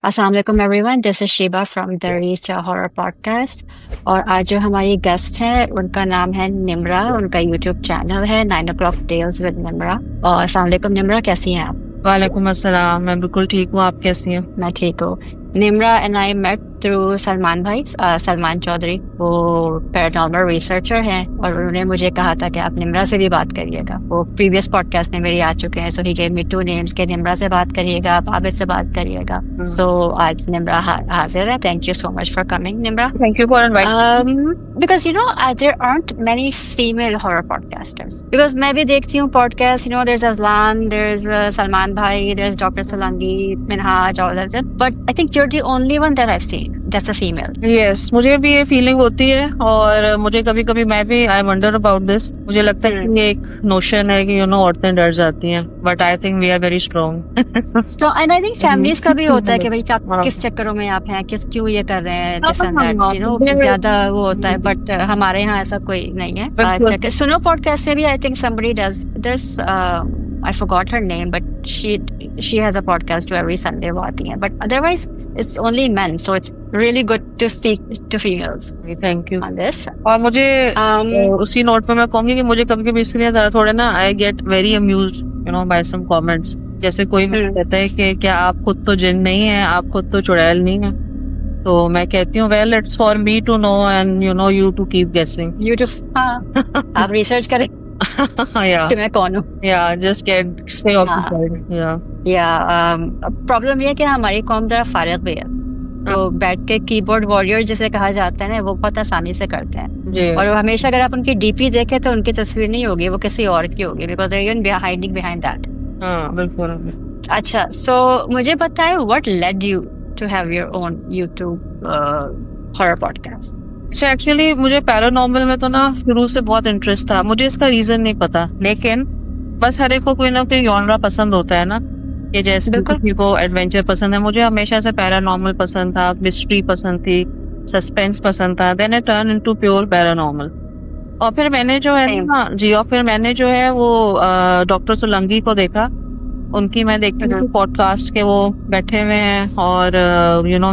अस्सलाम वालेकुम everyone, this is Shiba from the reach horror podcast. और आज जो हमारी गेस्ट है उनका नाम है निम्रा। उनका यूट्यूब चैनल है 9 o'clock टेल्स विद निम्रा। और अस्सलाम वालेकुम निम्रा, कैसी हैं आप? वालेकुम अस्सलाम। मैं बिल्कुल ठीक हूँ, आप कैसी हैं? मैं ठीक हूँ। Nimra and I met through Salman भाई, सलमान चौधरी। वो पैरानॉर्मल रिसर्चर हैं और उन्होंने मुझे कहा था कि आप निम्रा से भी बात करिएगा। वो प्रीवियस पॉडकास्ट में मेरी आ चुके हैं, सो ही गेव मी 2 names के निम्रा से बात करिएगा, आप आबिद से बात करिएगा। सो आज निम्रा हाजिर है। Thank you so much for coming Nimra. Thank you for inviting. Because there aren't many female horror podcasters. Because मैं भी देखती हूँ podcast, there's Aslan, there's Salman Bhai, there's Dr. Salangi, Minhaj, all of them. But I think you're the only one that I've seen that's a female. Yes, मुझे भी ये feeling होती है और मुझे कभी कभी मैं भी आई वंडर अबाउट दिस। मुझे लगता है कि ये एक नोशन है कि औरतें डर जाती हैं, but I think we are very strong. So, and I think families का भी होता है कि भाई आप किस चक्करों में आप हैं, क्यों ये कर रहे हैं, this and that, ज्यादा वो होता है। बट हमारे यहाँ ऐसा कोई नहीं है। अच्छा, सुनो पॉडकास्ट से भी I think somebody does this. I forgot her name, but she has a podcast जो every Sunday वो आती है। But otherwise, it's only men, so it's really good to speak to females. Thank you on this. और मुझे उसी note पे मैं कहूंगी कि मुझे कभी कभी इसलिए थोड़े ना I get very amused by some comments. जैसे कोई मुझे कहता है कि क्या आप खुद तो जिन नहीं है, आप खुद तो चुड़ैल नहीं है। तो मैं कहती हूँ well it's for me to know and you to keep guessing. आप रिसर्च करें या कि मैं कौन हूँ। या जस्ट गेट स्टे ऑक्यूपाइड। या प्रॉब्लम ये है कि हमारी कौम जरा फारिग भी है, तो बैठ के कीबोर्ड वॉरियर जिसे कहा जाता है ना, वो बहुत आसानी से करते हैं। और हमेशा अगर आप उनकी डीपी देखें तो उनकी तस्वीर नहीं होगी, वो किसी और की होगी, because they are even hiding behind that. बिल्कुल। अच्छा, सो मुझे बताएं what led you to have your own YouTube horror podcast? अच्छा, एक्चुअली मुझे पैरानॉर्मल में तो ना शुरू से बहुत इंटरेस्ट था। मुझे इसका रीजन नहीं पता, लेकिन बस हर एक को कोई ना कोई जॉनरा पसंद होता है ना, कि जैसे किसी को एडवेंचर पसंद है। मुझे हमेशा से पैरानॉर्मल पसंद था, मिस्ट्री पसंद थी, सस्पेंस पसंद था। Then it turn into pure paranormal. और फिर मैंने जो है ना जी, और फिर मैंने जो है वो डॉक्टर सोलंकी को देखा। उनकी मैं देखती हूँ पॉडकास्ट के, वो बैठे हुए हैं और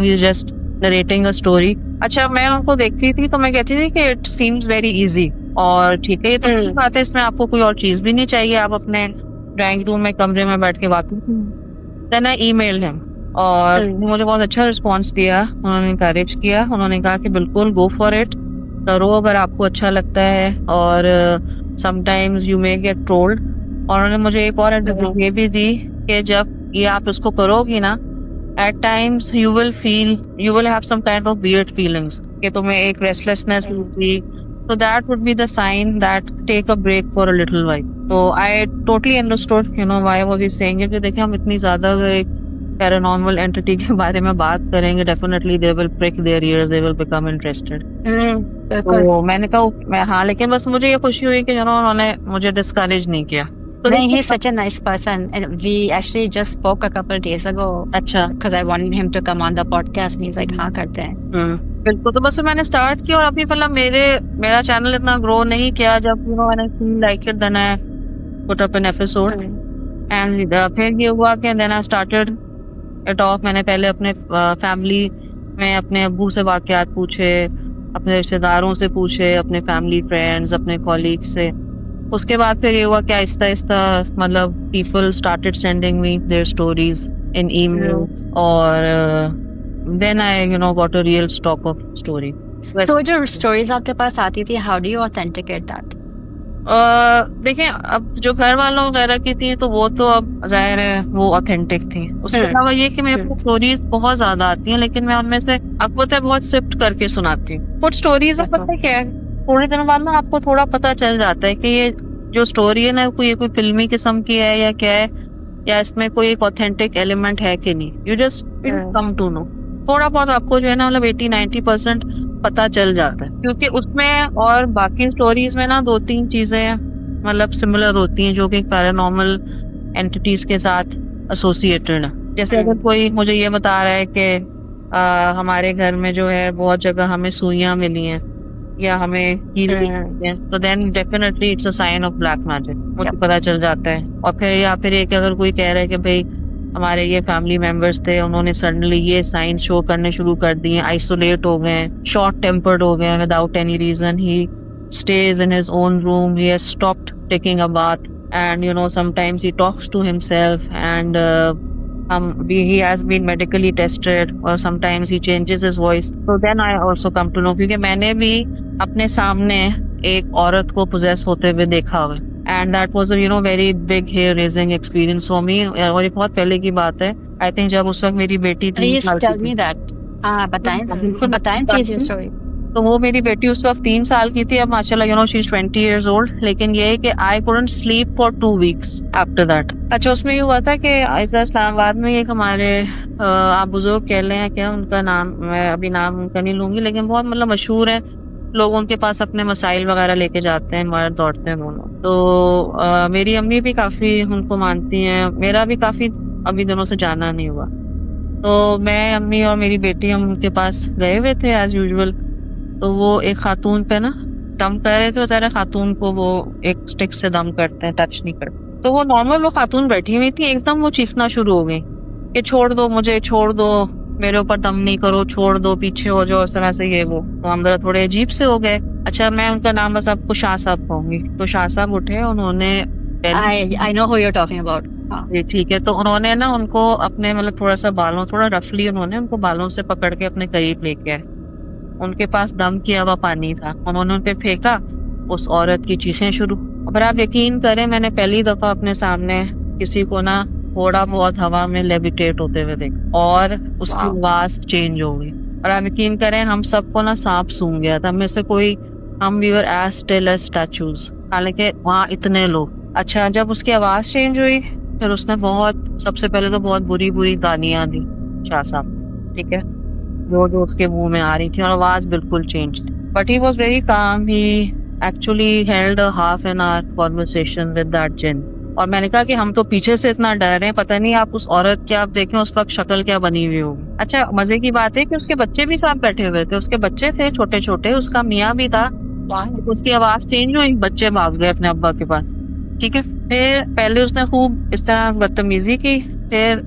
ही जस्ट नरेटिंग अ स्टोरी। अच्छा, मैं उनको देखती थी तो मैं कहती थी कि इट सीम्स वेरी इजी और ठीक है, ये तो बात है, इसमें आपको कोई और चीज भी नहीं चाहिए, आप अपने ड्राइंग रूम में कमरे में बैठ के बात। देन आई ईमेल्ड हिम और मुझे बहुत अच्छा रिस्पांस दिया। उन्होंने इनकरेज किया, उन्होंने कहा कि बिल्कुल गो फॉर इट, करो अगर आपको अच्छा लगता है। और sometimes you may gate trolled. और उन्होंने मुझे एक और एडवाइस ये भी दी कि जब ये आप इसको करोगी ना, at times you will have some kind of weird feelings कि तुम्हें एक restlessness होगी, so that would be the sign that take a break for a little while. So I totally understood why was he saying it। देखिए, हम इतनी ज्यादा अगर एक पैरानॉर्मल एंटिटी के बारे में बात करेंगे, definitely they will prick their ears, they will become interested। तो मैंने कहा हाँ, लेकिन बस मुझे ये खुशी हुई कि उन्होंने मुझे डिस्करेज नहीं किया। नहीं, he's such a nice person and we actually just spoke a couple days ago। अच्छा, because I wanted him to come on the podcast and he's like हाँ करते हैं। बिल्कुल। तो बस मैंने स्टार्ट किया और अभी मतलब मेरा चैनल इतना ग्रो नहीं किया। जब मैंने feel like it, then I put up an episode and फिर ये हुआ कि then I started it off. मैंने पहले अपने फैमिली में अपने अब्बू से वाकयात पूछे, अपने रिश्तेदारों से पूछे, अपने फैमिली फ्रेंड्स, अपने कॉलीग से। उसके बाद फिर ये हुआ कि आहिस्ता आहिस्ता मतलब people started sending me their stories in emails और then I got a real stock of stories. So जो स्टोरीज आपके पास आती थी, how do you authenticate that? देखें, अब जो घर वालों वगैरह की थी तो वो तो अब जाहिर है वो ऑथेंटिक थी। उसके अलावा ये कि मेरे को स्टोरीज बहुत ज्यादा आती हैं, लेकिन मैं उनमें से आपको पता है बहुत सिफ्ट करके सुनाती हूँ। कुछ स्टोरीज पता है क्या है, थोड़े दिनों बाद ना आपको थोड़ा पता चल जाता है कि ये जो स्टोरी है ना, कोई फिल्मी किस्म की है या क्या है, या इसमें कोई एक ऑथेंटिक एलिमेंट है कि नहीं। You just come to know. थोड़ा बहुत आपको जो है ना मतलब 80-90% पता चल जाता है, क्योंकि उसमें और बाकी स्टोरीज में ना 2-3 चीजें मतलब सिमिलर होती हैं जो कि पैरानॉर्मल एंटिटीज के साथ एसोसिएटेड है। जैसे अगर कोई मुझे ये बता रहा है कि हमारे घर में जो है बहुत जगह हमें सुइयां मिली हैं या हमें हील है, तो then definitely it's a sign of black magic, मुझे पता चल जाता है। और फिर या फिर एक अगर कोई कह रहा है कि भाई हमारे ये फैमिली मेंबर्स थे, उन्होंने सडनली ये साइन शो करने शुरू कर दिए, आइसोलेट हो गए, शॉर्ट टेम्पर्ड हो गए without any reason. He stays in his own room. He has stopped taking a bath, and sometimes he talks to himself, and he has been medically tested, or sometimes he changes his voice. So then I also come to know, क्योंकि मैंने भी अपने सामने एक औरत को possess होते हुए देखा हुआ है. And that was a very big hair raising experience for me. और ये बहुत पहले की बात है. I think जब उस वक्त मेरी बेटी 3 प्लीज साल टेल की मी थी. दैट. हाँ बताएं बिल्कुल बताएं प्लीज ये स्टोरी. तो वो मेरी बेटी उस वक्त 3 साल की थी. अब माशाल्लाह शी इज 20 years old. लेकिन ये है कि I couldn't sleep for 2 weeks after that. अच्छा, उसमें ये हुआ था कि इस्लामाबाद में एक हमारे आप बुजुर्ग कह लें क्या, उनका नाम मैं अभी नाम उनका नहीं लूंगी, लेकिन बहुत मतलब मशहूर है. लोग उनके पास अपने मसाइल वगैरह लेके जाते हैं, मर्द दौड़ते हैं दोनों. तो मेरी अम्मी भी काफी उनको मानती हैं. मेरा भी काफी अभी दिनों से जाना नहीं हुआ. तो मैं, अम्मी और मेरी बेटी हम उनके पास गए हुए थे एज यूजुअल. तो वो एक खातून पे ना दम कर रहे थे. बेचारे खातून को वो एक स्टिक से दम करते हैं, टच नहीं करते. तो वो नॉर्मल वो खातून बैठी हुई थी, एकदम वो चीखना शुरू हो गई कि छोड़ दो मुझे, छोड़ दो, मेरे ऊपर दम नहीं करो, छोड़ दो, पीछे हो जाओ, इस तरह से ये वो. तो हम जरा थोड़े अजीब से हो गए. अच्छा, मैं उनका नाम बस आपको शाह साहब कहूंगी. तो शाह साहब उठे, उन्होंने I know who you are talking about. जी ठीक है. तो उन्होंने ना उनको अपने मतलब थोड़ा सा बालों, थोड़ा रफली उन्होंने उनको बालों से पकड़ के अपने करीब लेके आए. उनके पास दम किया हुआ पानी था, उन्होंने उन पे फेंका. उस औरत की चीखें शुरू. पर आप यकीन करें, मैंने पहली दफा अपने सामने किसी को ना थोड़ा बहुत हवा में लेविटेट होते हुए देखा, और उसकी आवाज चेंज हो गई. और आप यकीन करें, हम सबको ना सांप सूंघ गया था. में से कोई, हम we were as still as statues, हालांकि वहाँ इतने लोग. अच्छा, जब उसकी आवाज चेंज हुई, फिर उसने सबसे पहले तो बहुत बुरी बुरी गालियां दी शाह साहब. ठीक है, जो उसके मुंह में आ रही थी, और आवाज बिल्कुल चेंज थी. But he was very calm. He actually held a half an hour conversation with that jinn. और मैंने कहा कि हम तो पीछे से इतना डर रहे हैं, पता नहीं आप उस औरत की आप देखें उस वक्त शक्ल क्या बनी हुई होगी. अच्छा, मजे की बात है कि उसके बच्चे भी साथ बैठे हुए थे. उसके बच्चे थे छोटे छोटे, उसका मियाँ भी था. उसकी आवाज चेंज हुई, बच्चे भाग गए अपने अब्बा के पास. ठीक है, फिर पहले उसने खूब इस तरह बदतमीजी की. फिर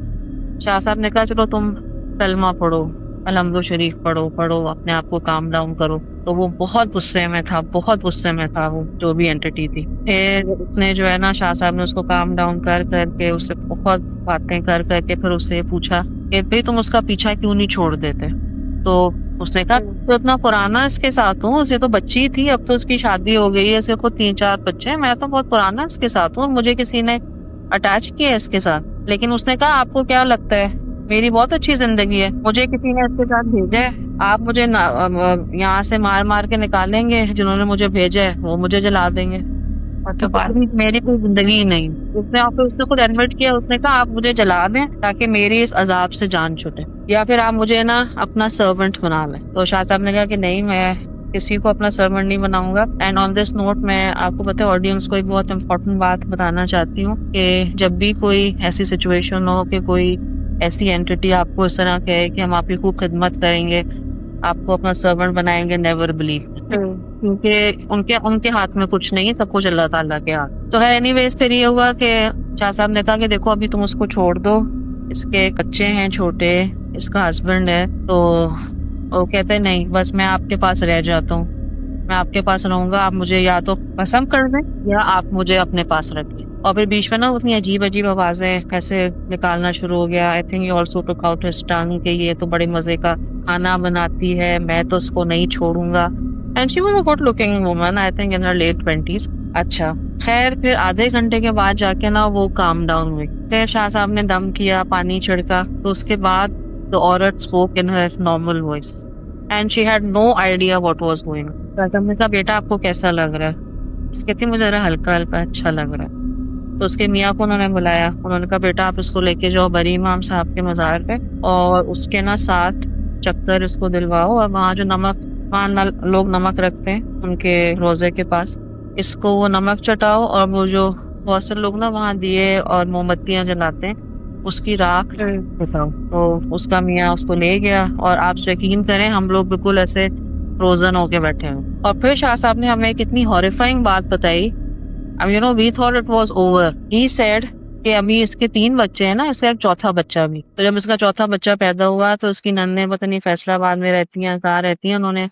शाह साहब ने कहा चलो तुम कलमा पढ़ो, अलहम्दुलिल्लाह शरीफ पढ़ो, अपने आप को काम डाउन करो. तो वो बहुत गुस्से में था, वो जो भी एंटिटी थी. फिर उसने जो है ना, शाह साहब ने उसको काम डाउन कर करके उससे बहुत बातें कर करके फिर उससे पूछा कि भाई तुम उसका पीछा क्यों नहीं छोड़ देते. तो उसने कहा तो इतना पुराना इसके साथ हूँ, उसे तो बच्ची थी, अब तो उसकी शादी हो गई है, इसे खुद 3-4 बच्चे हैं, मैं तो बहुत पुराना इसके साथ हूँ, मुझे किसी ने अटैच किया है इसके साथ. लेकिन उसने कहा आपको क्या लगता है, मेरी बहुत अच्छी जिंदगी है, मुझे किसी ने इसके साथ भेजा है, आप मुझे यहाँ से मार मार के निकालेंगे, जिन्होंने मुझे भेजा है वो मुझे जला देंगे, तो मेरी कोई जिंदगी ही नहीं. उसने खुद एडमिट किया. उसने कहा आप मुझे जला दें ताकि मेरी इस अजाब से जान छूटे, या फिर आप मुझे ना अपना सर्वेंट बना लें. तो शाह साहब ने कहा कि नहीं, मैं किसी को अपना सर्वेंट नहीं बनाऊंगा. एंड ऑन दिस नोट मैं आपको पता है ऑडियंस को एक बहुत इंपॉर्टेंट बात बताना चाहती हूँ कि जब भी कोई ऐसी सिचुएशन हो कि कोई ऐसी एंटिटी आपको इस तरह कहे कि हम आपकी खूब खिदमत करेंगे, आपको अपना सर्वेंट बनाएंगे, नेवर बिलीव. क्योंकि उनके हाथ में कुछ नहीं है, सब कुछ अल्लाह ताला के हाथ. तो है एनीवेज, फिर ये हुआ कि शाह साहब ने कहा कि देखो अभी तुम उसको छोड़ दो, इसके बच्चे हैं छोटे, इसका हस्बैंड है. तो वो कहते नहीं, बस मैं आपके पास रह जाता हूँ, मैं आपके पास रहूंगा, आप मुझे या तो पसंद कर दें या आप मुझे अपने पास रखिए. और फिर बीच में ना उतनी अजीब अजीब आवाजें ऐसे निकालना शुरू हो गया. I think he also took out his टंग कि ये तो बड़े मजे का खाना बनाती है, मैं तो उसको नहीं छोड़ूंगा. And she was a good looking woman, I think in her late 20s. अच्छा, खैर फिर आधे घंटे के बाद जाके ना वो काम डाउन हुई. फिर शाह साहब ने दम किया, पानी छिड़का. तो उसके बाद द औरत spoke in her normal voice and she had no idea what was going. हमने कहा बेटा आपको कैसा लग रहा है. कहती मुझे जरा हल्का हल्का अच्छा लग रहा है. तो उसके मियाँ को उन्होंने बुलाया. उन्होंने कहा बेटा आप इसको लेके जाओ बरी इमाम साहब के मज़ार पे, और उसके ना 7 चक्कर इसको दिलवाओ, और वहाँ जो वहाँ लोग नमक रखते हैं उनके रोजे के पास, इसको वो नमक चटाओ, और वो जो बहुत से लोग ना वहाँ दिए और मोमबत्तियाँ जलाते हैं, उसकी राख दिखाओ. तो उसका मियाँ उसको ले गया, और आप यकीन करें हम लोग बिल्कुल ऐसे फ्रोजन होके बैठे हैं. और फिर शाह साहब ने हमें एक इतनी हॉरिफाइंग बात बताई. We thought it was over. He said कि अभी इसके 3 बच्चे हैं ना, इसका एक चौथा बच्चा भी। तो जब इसका चौथा बच्चा पैदा हुआ तो उसकी नन्ने पता नहीं फैसलाबाद में रहती हैं, कहाँ रहती हैं, उन्होंने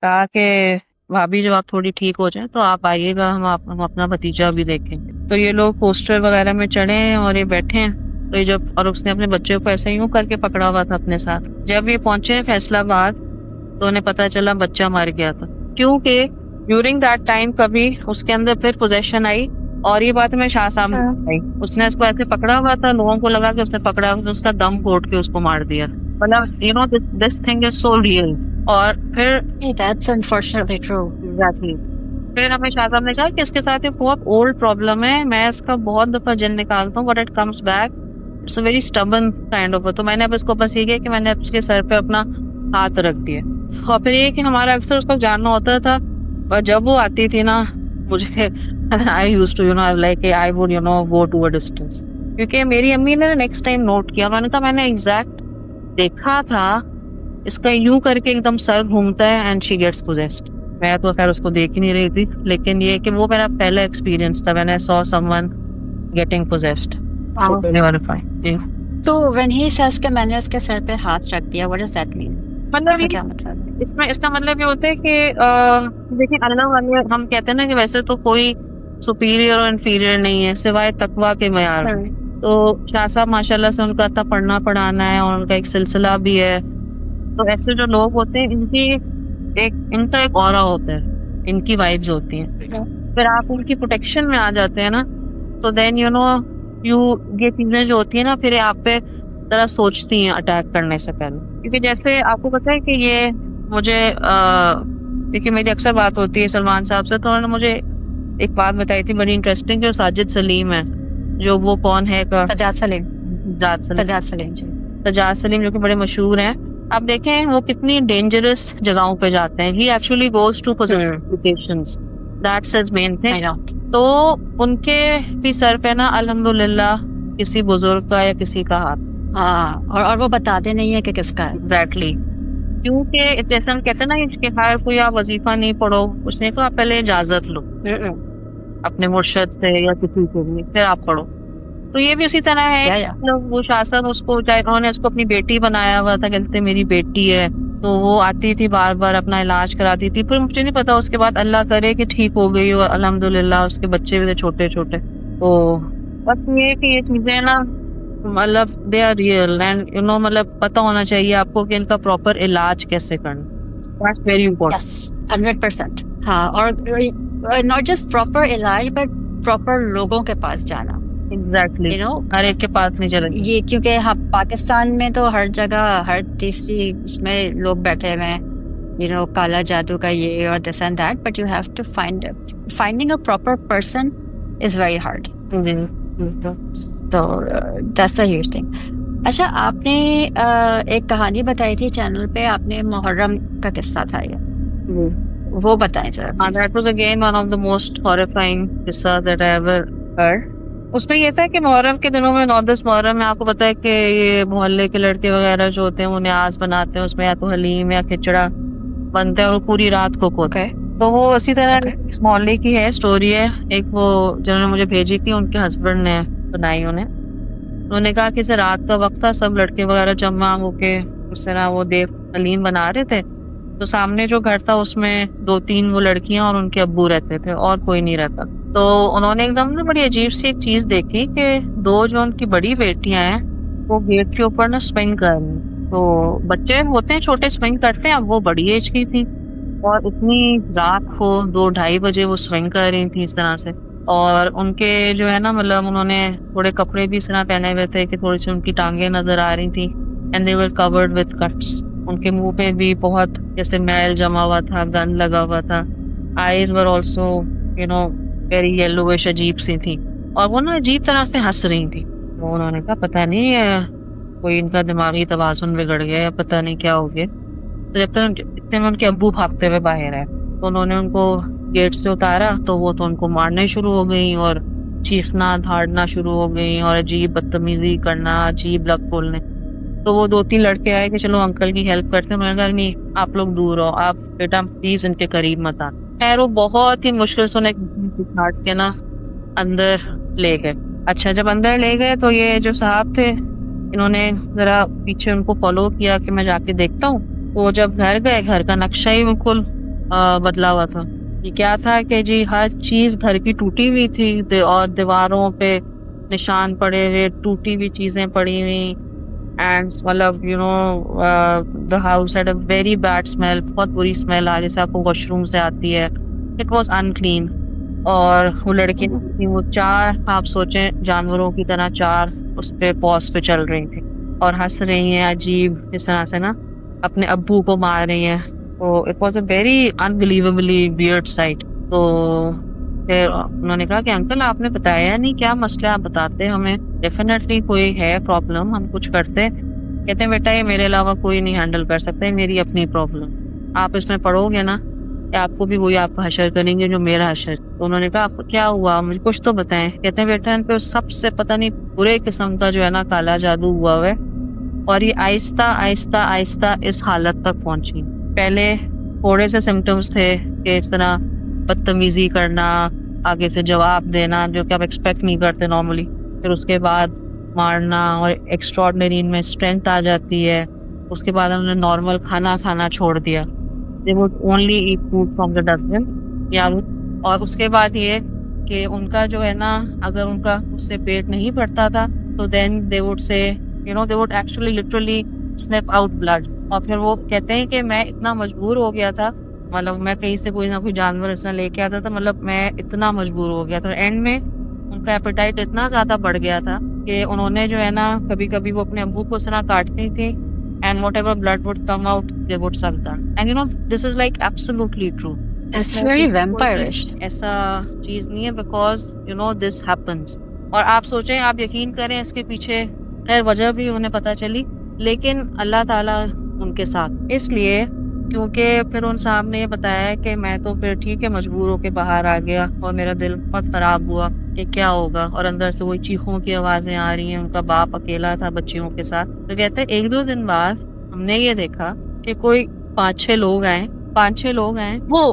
कहा कि भाभी जब आप थोड़ी ठीक हो जाए तो आप आइएगा, हम अपना भतीजा भी देखेंगे। तो ये लोग पोस्टर वगैरह में चढ़े हैं और ये बैठे हैं। तो ये जब, और उसने अपने बच्चे को ऐसे यूं करके पकड़ा हुआ था अपने साथ। जब ये पहुंचे फैसलाबाद तो उन्हें पता चला बच्चा मर गया था, क्योंकि ड्यूरिंग दैट टाइम कभी उसके अंदर फिर पोजेशन आई। और ये बात में शाह साहब आई, उसने इसको ऐसे पकड़ा हुआ था, लोगों को लगा कि उसने पकड़ा हुआ, उसका दम घोट के उसको मार दिया। मतलब you know this thing is so real. और फिर That's unfortunately true. एग्जैक्टली फिर हमें शाह साहब ने कहा कि इसके साथ ये बहुत ओल्ड प्रॉब्लम है, मैं इसका बहुत दफा जिन निकालता हूँ but it comes back, it's a very stubborn kind of. तो मैंने अब इसको बस ये किया कि मैंने उसके सर पे अपना हाथ रख दिया। और फिर ये कि हमारा अक्सर उसको जानना होता था, पर जब वो आती थी ना मुझे I used to like I would go to a distance, क्योंकि मेरी अम्मी ने नेक्स्ट टाइम नोट किया, मैंने कहा मैंने एग्जैक्ट देखा था इसका यूं करके एकदम सर घूमता है एंड शी गेट्स पोजेस्ड। मैं तो खैर उसको देख ही नहीं रही थी, लेकिन ये कि वो मेरा पहला एक्सपीरियंस था, मैंने सॉ समवन गेटिंग पोजेस्ड। तो when he says कि मैंने उसके सर पे हाथ रख दिया, what does that mean? मतलब इसका क्या मतलब है? इसमें इसका मतलब ये होता है कि देखिए अल्लाह वाले हम कहते हैं ना कि वैसे तो कोई सुपीरियर और इन्फीरियर नहीं है सिवाय तकवा के मयार। तो शाह साहब माशाल्लाह से उनका इतना पढ़ना पढ़ाना है और उनका एक सिलसिला भी है। तो ऐसे जो लोग होते हैं इनका एक ऑरा होता है, इनकी वाइब्स होती हैं। फिर आप उनकी प्रोटेक्शन में आ जाते हैं ना, तो देन ये चीजें जो होती है ना फिर आप पे जरा सोचती हैं अटैक करने से पहले। क्योंकि जैसे आपको पता है कि ये मुझे क्योंकि मेरी अक्सर बात होती है सलमान साहब से, तो उन्होंने मुझे एक बात बताई थी बड़ी इंटरेस्टिंग, जो साजिद सलीम है, जो वो कौन है का सजाद सलीम जी। सजाद सलीम जो कि बड़े मशहूर हैं। आप देखें वो कितनी डेंजरस जगहों पे जाते हैं। He actually goes to locations, that's his main thing. तो उनके भी सर पे ना अल्हम्दुलिल्लाह किसी बुजुर्ग का या किसी का हाथ। हाँ, और वो बताते नहीं है कि किसका है। एग्जैक्टली क्योंकि जैसे हम कहते हैं ना कि हर कोई आप वजीफा नहीं पढ़ो, उसने कहा आप पहले इजाजत लो अपने मुर्शद से या किसी से भी, फिर आप पढ़ो। तो ये भी उसी तरह है। वो शाह साहब उसको चाहे उन्होंने उसको अपनी बेटी बनाया हुआ था, कहते मेरी बेटी है, तो वो आती थी बार बार अपना इलाज कराती थी। फिर मुझे नहीं पता उसके बाद अल्लाह करे कि ठीक हो गई हो अल्हम्दुलिल्लाह, उसके बच्चे भी थे छोटे छोटे। तो बस ये कि ये चीजें ना मतलब दे आर रियल एंड मतलब पता होना चाहिए आपको कि इनका प्रॉपर इलाज कैसे करना, दैट्स वेरी इंपॉर्टेंट। 100%। हाँ, और नॉट जस्ट प्रॉपर इलाज बट प्रॉपर लोगों के पास जाना। एग्जैक्टली हर एक के पास नहीं चलेगा ये, क्योंकि हम पाकिस्तान में तो हर जगह हर तीसरी उसमें लोग बैठे हुए हैं, काला जादू का ये और this and that, but you have to finding a proper person is very hard. So that's the huge thing. अच्छा, आपने एक कहानी बताई थी चैनल पे, आपने मुहर्रम का किस्सा था ये, वो बताएं sir. That was again one of the most horrifying किस्सा that I ever heard. उसमें ये था कि मुहर्रम के दिनों में 9-10 मुहर्रम में आपको पता है कि ये मोहल्ले के लड़के वगैरह जो होते हैं वो न्याज बनाते हैं, उसमें या तो हलीम या खिचड़ा बनते हैं और पूरी रात को होता है। तो वो इसी तरह इस मोहल्ले की है स्टोरी है। एक वो जिन्होंने मुझे भेजी थी उनके हस्बैंड ने बनाई, उन्होंने कहा कि रात का वक्त था, सब लड़के वगैरह जमा होके उस तरह वो देव हलीम बना रहे थे। तो सामने जो घर था उसमें 2-3 वो लड़कियां और उनके अब्बू रहते थे और कोई नहीं रहता। तो उन्होंने एकदम ना बड़ी अजीब सी एक चीज देखी कि 2 जो उनकी बड़ी बेटियां हैं वो गेट के ऊपर ना स्विंग कर रही। तो बच्चे होते हैं छोटे स्विंग करते हैं, अब वो बड़ी एज की थी और इतनी रात को 2-2:30 बजे वो स्विंग कर रही थी इस तरह से। और उनके जो है ना मतलब उन्होंने थोड़े कपड़े भी इस तरह पहने हुए थे कि थोड़ी सी उनकी टांगे नजर आ रही थी and they were covered with cuts. उनके मुंह पे भी बहुत जैसे मैल जमा हुआ था, गंद लगा हुआ था। Eyes were also very yellowish, अजीब सी थी और वो ना अजीब तरह से हंस रही थी। तो उन्होंने कहा पता नहीं कोई इनका दिमागी तवाज़ुन बिगड़ गया या पता नहीं क्या हो गया। तो जब तक इतने में उनके अब्बू भागते हुए बाहर आए तो उन्होंने उनको गेट से उतारा तो वो तो उनको मारने शुरू हो गई और चीखना धाड़ना शुरू हो गई और अजीब बदतमीजी करना, अजीब लफ्ज़ बोलने। तो वो 2-3 लड़के आए कि चलो अंकल की हेल्प करते हैं। उन्होंने कहा नहीं आप लोग दूर हो, आप बेटा प्लीज इनके करीब मत आना। खैर वो बहुत ही मुश्किल से उन्हें काट के ना अंदर ले गए। अच्छा, जब अंदर ले गए तो ये जो साहब थे, इन्होंने जरा पीछे उनको फॉलो किया कि मैं जाके देखता हूँ। वो जब घर गए, घर का नक्शा ही बिल्कुल बदला हुआ था। ये क्या था कि जी हर चीज घर की टूटी हुई थी, और दीवारों पे निशान पड़े हुए, टूटी हुई चीजें पड़ी हुई। एंड मतलब the house had a very bad smell, बहुत बुरी स्मेल आ रही, जैसे आपको वॉशरूम से आती है। It was unclean. और वो लड़की थी, वो चार, आप सोचें जानवरों की तरह चार उस पे पॉज पे चल रही थी और हंस रही हैं अजीब इस तरह से ना, अपने अब्बू को मार रही हैं। तो it was a very unbelievably weird site. तो फिर उन्होंने कहा कि अंकल आपने बताया नहीं, क्या मसला है, आप बताते हमें, डेफिनेटली कोई है प्रॉब्लम, हम कुछ करते। कहते हैं बेटा ये मेरे अलावा कोई नहीं हैंडल कर सकता, ये मेरी अपनी प्रॉब्लम, आप इसमें पढ़ोगे ना कि आपको भी वही आपका हशर करेंगे जो मेरा हशर। तो उन्होंने कहा आपको क्या हुआ, मुझे कुछ तो बताएं। कहते हैं बेटा इन पे सबसे पता नहीं बुरे किस्म का जो है ना काला जादू हुआ हुआ है, और ये आहिस्ता आहिस्ता आहिस्ता इस हालत तक पहुंची। पहले थोड़े से सिम्टम्स थे कि इस तरह बदतमीजी करना, आगे से जवाब देना जो कि आप एक्सपेक्ट नहीं करते नॉर्मली, फिर उसके बाद मारना, और एक्स्ट्रॉर्डनरी इनमें स्ट्रेंथ आ जाती है। उसके बाद उन्होंने नॉर्मल खाना खाना छोड़ दिया, they would only eat food from the dustbin या। और उसके बाद ये कि उनका जो है ना, अगर उनका उससे पेट नहीं भरता था तो then they would say they would actually literally snip out blood. और फिर वो कहते हैं कि मैं इतना मजबूर हो गया था, मतलब मैं कहीं से कोई ना कोई जानवर इस तरह लेके आता था, मतलब मैं इतना मजबूर हो गया था, एंड में उनका एपेटाइट इतना ज्यादा बढ़ गया था कि उन्होंने जो है ना, कभी कभी वो अपने अब्बू को इस तरह काटती थी, and whatever blood would come out they would suck that, and this is like absolutely true. It's इसमें very कोई vampirish. ऐसा चीज नहीं है, because this happens. और आप सोचें, आप यकीन करें, इसके पीछे खैर वजह भी उन्हें पता चली, लेकिन अल्लाह ताला उनके साथ, इसलिए क्योंकि फिर उन साहब ने ये बताया कि मैं तो फिर ठीक है मजबूर होके बाहर आ गया, और मेरा दिल बहुत खराब हुआ कि क्या होगा, और अंदर से वही चीखों की आवाजें आ रही हैं, उनका बाप अकेला था बच्चियों के साथ। तो कहते हैं 1-2 दिन बाद हमने ये देखा कि कोई 5-6 लोग आए, 5-6 लोग आए। वो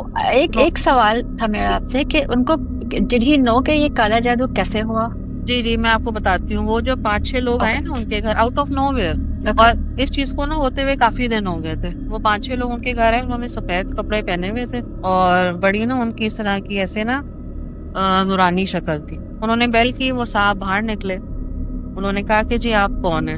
एक सवाल था मेरा आपसे कि उनको डिड ही नो कि ये काला जादू कैसे हुआ? जी जी, मैं आपको बताती हूँ। वो जो 5-6 लोग आए ना उनके घर, आउट ऑफ नोवेयर, और इस चीज को ना होते हुए काफी दिन हो गए थे। वो 5-6 लोग उनके घर आए, उन्होंने सफेद कपड़े पहने हुए थे, और बड़ी ना उनकी इस तरह की ऐसे ना नूरानी शक्ल थी। उन्होंने बेल की, वो साहब बाहर निकले। उन्होंने कहा कि जी आप कौन है,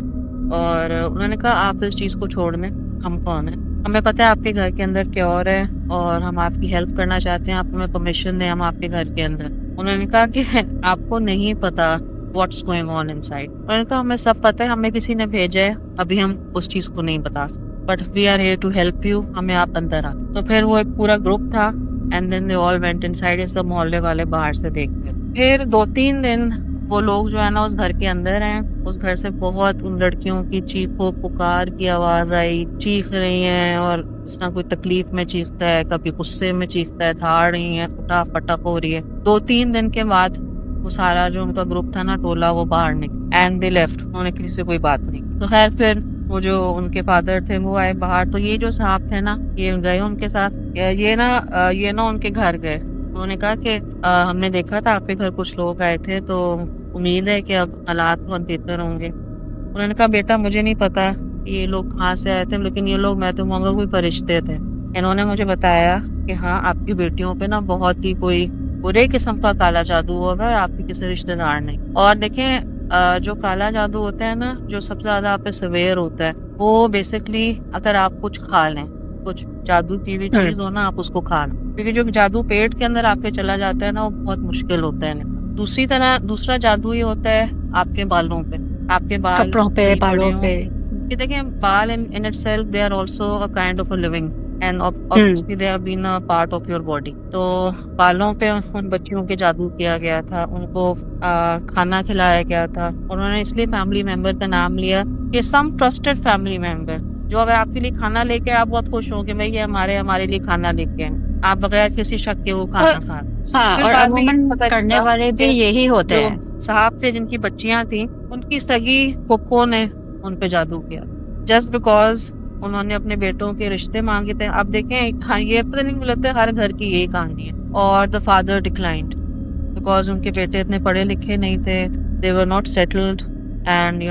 और उन्होंने कहा आप इस चीज को छोड़ दें, हम कौन है, हमें पता है आपके घर के अंदर क्या और है, और हम आपकी हेल्प करना चाहते हैं, आप हमें परमिशन दें हम आपके घर के अंदर। उन्होंने कहा कि आपको नहीं पता व्हाट्स गोइंग ऑन इनसाइड। उन्होंने कहा हमें सब पता है, हमें किसी ने भेजा है, अभी हम उस चीज को नहीं बता सकते, but we are here to help you, हमें आप अंदर आ। तो फिर वो एक पूरा ग्रुप था, and then they all went inside. ये सब मोहल्ले वाले बाहर से देख रहे। फिर 2-3 दिन वो लोग जो है ना उस घर के अंदर हैं। उस घर से बहुत उन लड़कियों की चीखों पुकार की आवाज आई, चीख रही हैं, और जिस तरह कोई तकलीफ में चीखता है, कभी गुस्से में चीखता है, धाड़ रही है, फटा फटक हो रही है। 2-3 दिन के बाद वो सारा जो उनका ग्रुप था ना, टोला, वो बाहर निकला, एंड दे लेफ्ट। उन्होंने किसी से कोई बात नहीं। तो खैर फिर वो जो उनके फादर थे वो आए बाहर। तो ये जो साहब थे ना, ये गए उनके साथ, ये ना उनके घर गए। उन्होंने कहा कि हमने देखा था आपके घर कुछ लोग आए थे, तो उम्मीद है कि अब हालात बहुत बेहतर होंगे। उन्होंने कहा बेटा मुझे नहीं पता ये लोग कहाँ से आए थे, लेकिन ये लोग, मैं तो कहूँगा कोई फरिश्ते थे। इन्होंने मुझे बताया कि हाँ आपकी बेटियों पे ना बहुत ही कोई बुरे किस्म का काला जादू हुआ है, और आपके किसी रिश्तेदार नहीं। और देखें जो काला जादू होता है ना, जो सबसे ज्यादा आप पे सवेयर होता है, वो बेसिकली अगर आप कुछ खा लें, कुछ जादू की भी चीज हो ना, आप उसको खा लें, क्योंकि जो जादू पेट के अंदर आपके चला जाता है ना, वो बहुत मुश्किल होता है। दूसरा जादू ये होता है आपके बालों पे, आपके बाल, कपड़ों पे, बालों पे। देखिए बाल in itself they are also a kind of a living, and obviously they have been a part of your body. तो बालों पे उन बच्चियों के जादू किया गया था, उनको खाना खिलाया गया था। उन्होंने इसलिए फैमिली मेंबर का नाम लिया कि सम ट्रस्टेड फैमिली मेंबर, जो अगर आपके लिए खाना लेके आप बहुत खुश हो कि भाई ये हमारे लिए खाना लेके आए, आप बगैर किसी शक के वो खाना खा। हाँ, और अमूमन करने वाले भी यही होते हैं। साहब थे जिनकी बच्चियां थी, उनकी सगी फुप्पो ने उन पे जादू किया, जस्ट बिकॉज उन्होंने अपने बेटों के रिश्ते मांगे थे। अब देखें, हाँ ये पता नहीं लगता हर घर की यही कहानी है। और द फादर डिक्लाइंड बिकॉज उनके बेटे इतने पढ़े लिखे नहीं थे, they were not settled and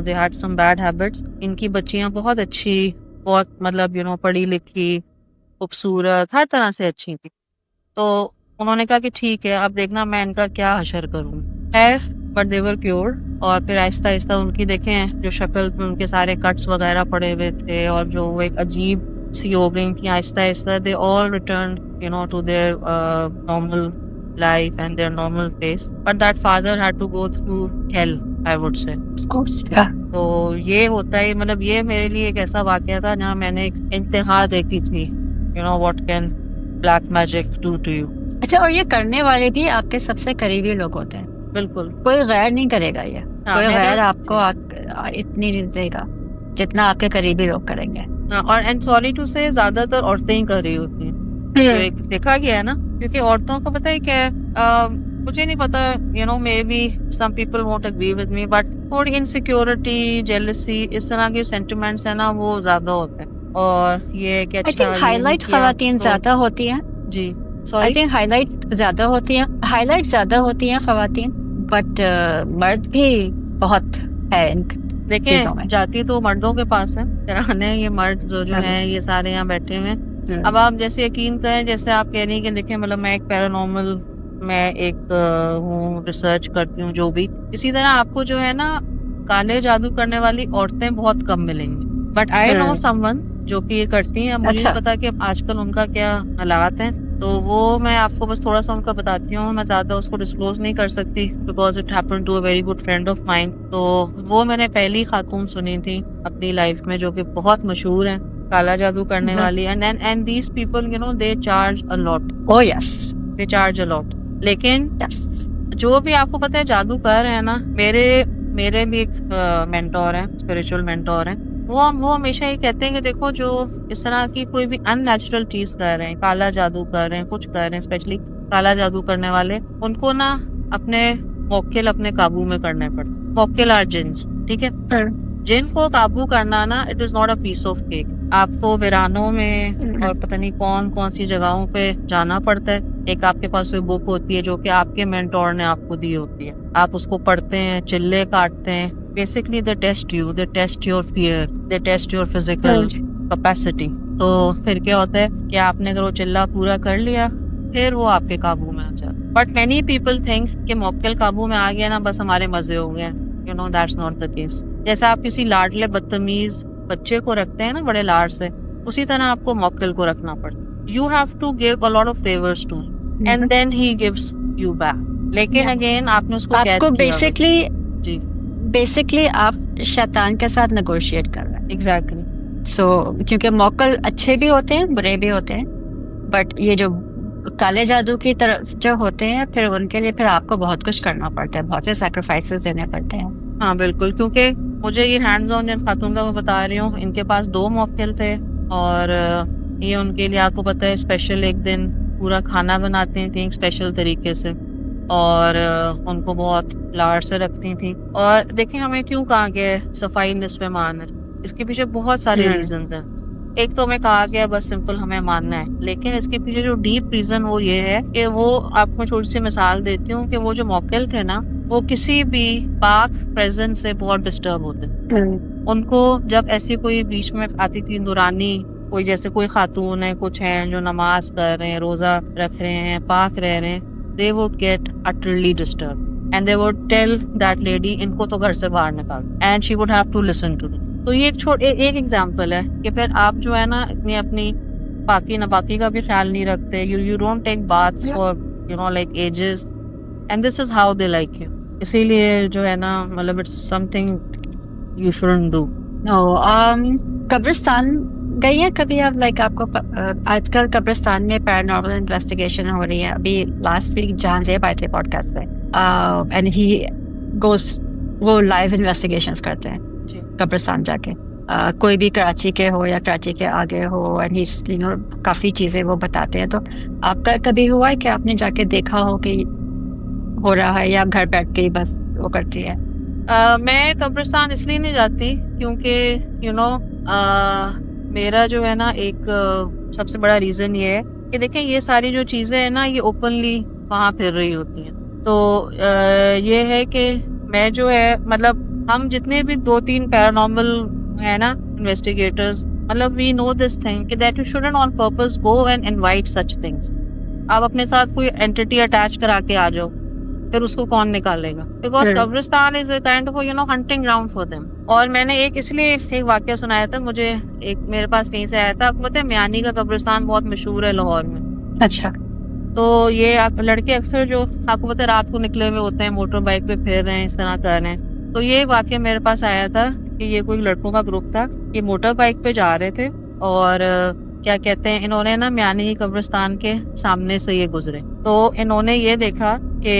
they had some bad habits. इनकी बच्चियां बहुत अच्छी, बहुत मतलब पढ़ी लिखी, खूबसूरत, हर तरह से अच्छी थी। तो उन्होंने कहा कि ठीक है, अब देखना मैं इनका क्या हशर करूँ। है, बट दे वर क्योर्ड। और फिर आहिस्ता आहिस्ता उनकी देखें जो शक्ल पे उनके सारे कट्स वगैरह पड़े हुए थे और जो वो एक अजीब सी हो गई थी, आहिस्ता आहिस्ता they all return to their normal life and their normal face, but that father had to go through hell, I would say. Of course, yeah. तो ये होता है, मतलब ये मेरे लिए एक ऐसा वाकया था जहाँ मैंने एक इंतहा देखी थी, what can black magic do to you. अच्छा, और ये करने वाले भी आपके सबसे करीबी लोग होते हैं। बिल्कुल, कोई गैर नहीं करेगा ये। हाँ, कोई गैर आपको इतनी नहीं देगा जितना आपके करीबी लोग करेंगे। और एंड सॉरी टू से ज्यादातर औरतें ही कर रही होती हैं, जो एक देखा गया है ना, क्योंकि औरतों को पता है क्या है, मुझे नहीं पता, maybe some people won't agree with me, but थोड़ी इनसिक्योरिटी, जेलसी, इस तरह के सेंटिमेंट्स है ना, वो ज्यादा होते हैं। और ये कि अच्छा, हाईलाइट खवातीन ज्यादा होती हैं। जी, आई थिंक हाईलाइट ज्यादा होती हैं खवातीन, बट मर्द भी बहुत है देखिए, जाती तो मर्दों के पास है कराने, ये मर्द जो है ये सारे यहाँ बैठे हुए हैं। अब आप जैसे यकीन करें, जैसे आप कह रही हैं कि देखिए, मतलब मैं एक पैरानॉर्मल, मैं एक हूँ, रिसर्च करती हूँ जो भी, इसी तरह आपको जो है ना काले जादू करने वाली औरतें बहुत कम मिलेंगी, बट आई नो समवन जो कि ये करती हैं। मुझे नहीं पता कि आजकल उनका क्या हालात हैं, तो वो मैं आपको बस थोड़ा सा उनका बताती हूँ। मैं ज्यादा उसको डिस्क्लोज नहीं कर सकती because it happened to a very good friend of mine. तो वो मैंने पहली खातून सुनी थी अपनी लाइफ में जो कि बहुत मशहूर है काला जादू करने वाली, and these people they charge a lot. Oh yes, they charge a lot. लेकिन जो भी आपको पता है जादू कर रहे हैं ना, मेरे भी एक मेंटोर है, स्पिरिचुअल मेंटोर है, वो हमेशा ये कहते हैं कि देखो, जो इस तरह की कोई भी अननेचुरल चीज कर रहे हैं, काला जादू कर रहे हैं, कुछ कर रहे हैं, स्पेशली काला जादू करने वाले, उनको ना अपने मोक्केल अपने काबू में करने पड़ते। मोक्केल आर जिन्स, ठीक है। जिन को काबू करना ना, it is not a piece of cake. आपको वीरानों में और पता नहीं कौन कौन सी जगहों पे जाना पड़ता है। एक आपके पास कोई बुक होती है जो कि आपके मेंटोर ने आपको दी होती है, आप उसको पढ़ते हैं, चिल्ले काटते हैं। Basically they test you, they test your fear, they test your physical capacity. तो फिर क्या होता है कि आपने अगर वो चिल्ला पूरा कर लिया, फिर वो आपके काबू में आ जाता है। बट मेनी पीपल थिंक कि मोक्केल काबू में आ गया ना, बस हमारे मजे हो गए। That's not the case. जैसे आप किसी लाडले बदतमीज बच्चे को रखते हैं ना बड़े लाड से, उसी तरह आपको मोक्केल को रखना पड़ता। You have to give a lot of favours to and then he gives you back. लेकिन अगेन आपने उसको आपको बेसिकली आप शैतान के साथ नेगोशिएट कर रहे हैं। एग्जैक्टली। सो क्योंकि मोक्केल अच्छे भी होते हैं, बुरे भी होते हैं, बट ये जो काले जादू की तरफ जो होते हैं, फिर उनके लिए फिर आपको बहुत कुछ करना पड़ता है, बहुत से सैक्रिफाइसेस देने पड़ते हैं। हाँ बिल्कुल, क्योंकि मुझे ये हैंड्स ऑन जिन खातून का मैं बता रही हूँ, इनके पास 2 मोक्केल थे और ये उनके लिए आपको पता है स्पेशल एक दिन पूरा खाना बनाती थी स्पेशल तरीके से, और उनको बहुत लाड से रखती थी। और देखें, हमें क्यों कहा गया है सफाई निस्फ़े ईमान है, इसके पीछे बहुत सारे रीजंस हैं। एक तो हमें कहा गया बस सिंपल हमें मानना है, लेकिन इसके पीछे जो डीप रीजन वो ये है कि वो आपको छोटी सी मिसाल देती हूँ कि वो जो मोक्केल थे ना, वो किसी भी पाक प्रेजेंस से बहुत डिस्टर्ब होते। उनको जब ऐसी कोई बीच में आती थी नूरानी, कोई जैसे कोई खातून है, कुछ हैं जो नमाज कर रहे हैं, रोजा रख रहे हैं, पाक रह रहे हैं, they would get utterly disturbed and they would tell that lady इनको तो घर से बाहर निकाल, and she would have to listen to them। तो ये एक एग्जांपल है कि फिर आप जो है ना इतनी अपनी पाकी नापाकी का भी ख्याल नहीं रखते। you don't take baths for like ages and this is how they like you। इसीलिए जो है ना, मतलब it's something you shouldn't do। कब्रिस्तान गई है कभी आप? लाइक आपको आजकल कब्रिस्तान में पैरानॉर्मल इन्वेस्टिगेशन हो रही है। अभी लास्ट वीक जहां जेब आए थे पॉडकास्ट पे, एंड ही गोस, वो लाइव इन्वेस्टिगेशंस करते हैं कब्रिस्तान जाके, कोई भी कराची के हो या कराची के आगे हो, एंड ही काफी चीजें वो बताते हैं। तो आपका कभी हुआ है कि आपने जाके देखा हो कि हो रहा है, या आप घर बैठ के ही बस वो करती है? मैं कब्रिस्तान इसलिए नहीं जाती क्योंकि मेरा जो है ना एक सबसे बड़ा रीजन ये है कि देखें, ये सारी जो चीजें हैं ना, ये ओपनली वहाँ फिर रही होती हैं। तो ये है कि मैं जो है मतलब हम जितने भी 2-3 पैरानॉर्मल है ना इन्वेस्टिगेटर्स, मतलब वी नो दिस थिंग कि that you shouldn't on purpose go and invite such things. आप अपने साथ कोई एंटिटी अटैच करा के आ जाओ, फिर उसको कौन निकालेगा? बिकॉज कब्रिस्तान is a kind of hunting ground for them. और मैंने एक इसलिए एक वाक्य सुनाया था, मुझे एक मेरे पास कहीं से आया था। आपको पता है म्यानी का कब्रिस्तान बहुत मशहूर है लाहौर में। अच्छा। तो ये लड़के अक्सर जो आपको पता है रात को निकले हुए होते हैं, मोटर बाइक पे फिर रहे हैं, इस तरह कर रहे हैं। तो ये वाक्य मेरे पास आया था कि ये कोई लड़कों का ग्रुप था, ये मोटर बाइक पे जा रहे थे और क्या कहते हैं, इन्होंने ना म्यानी की कब्रिस्तान के सामने से ये गुजरे। तो इन्होंने ये देखा कि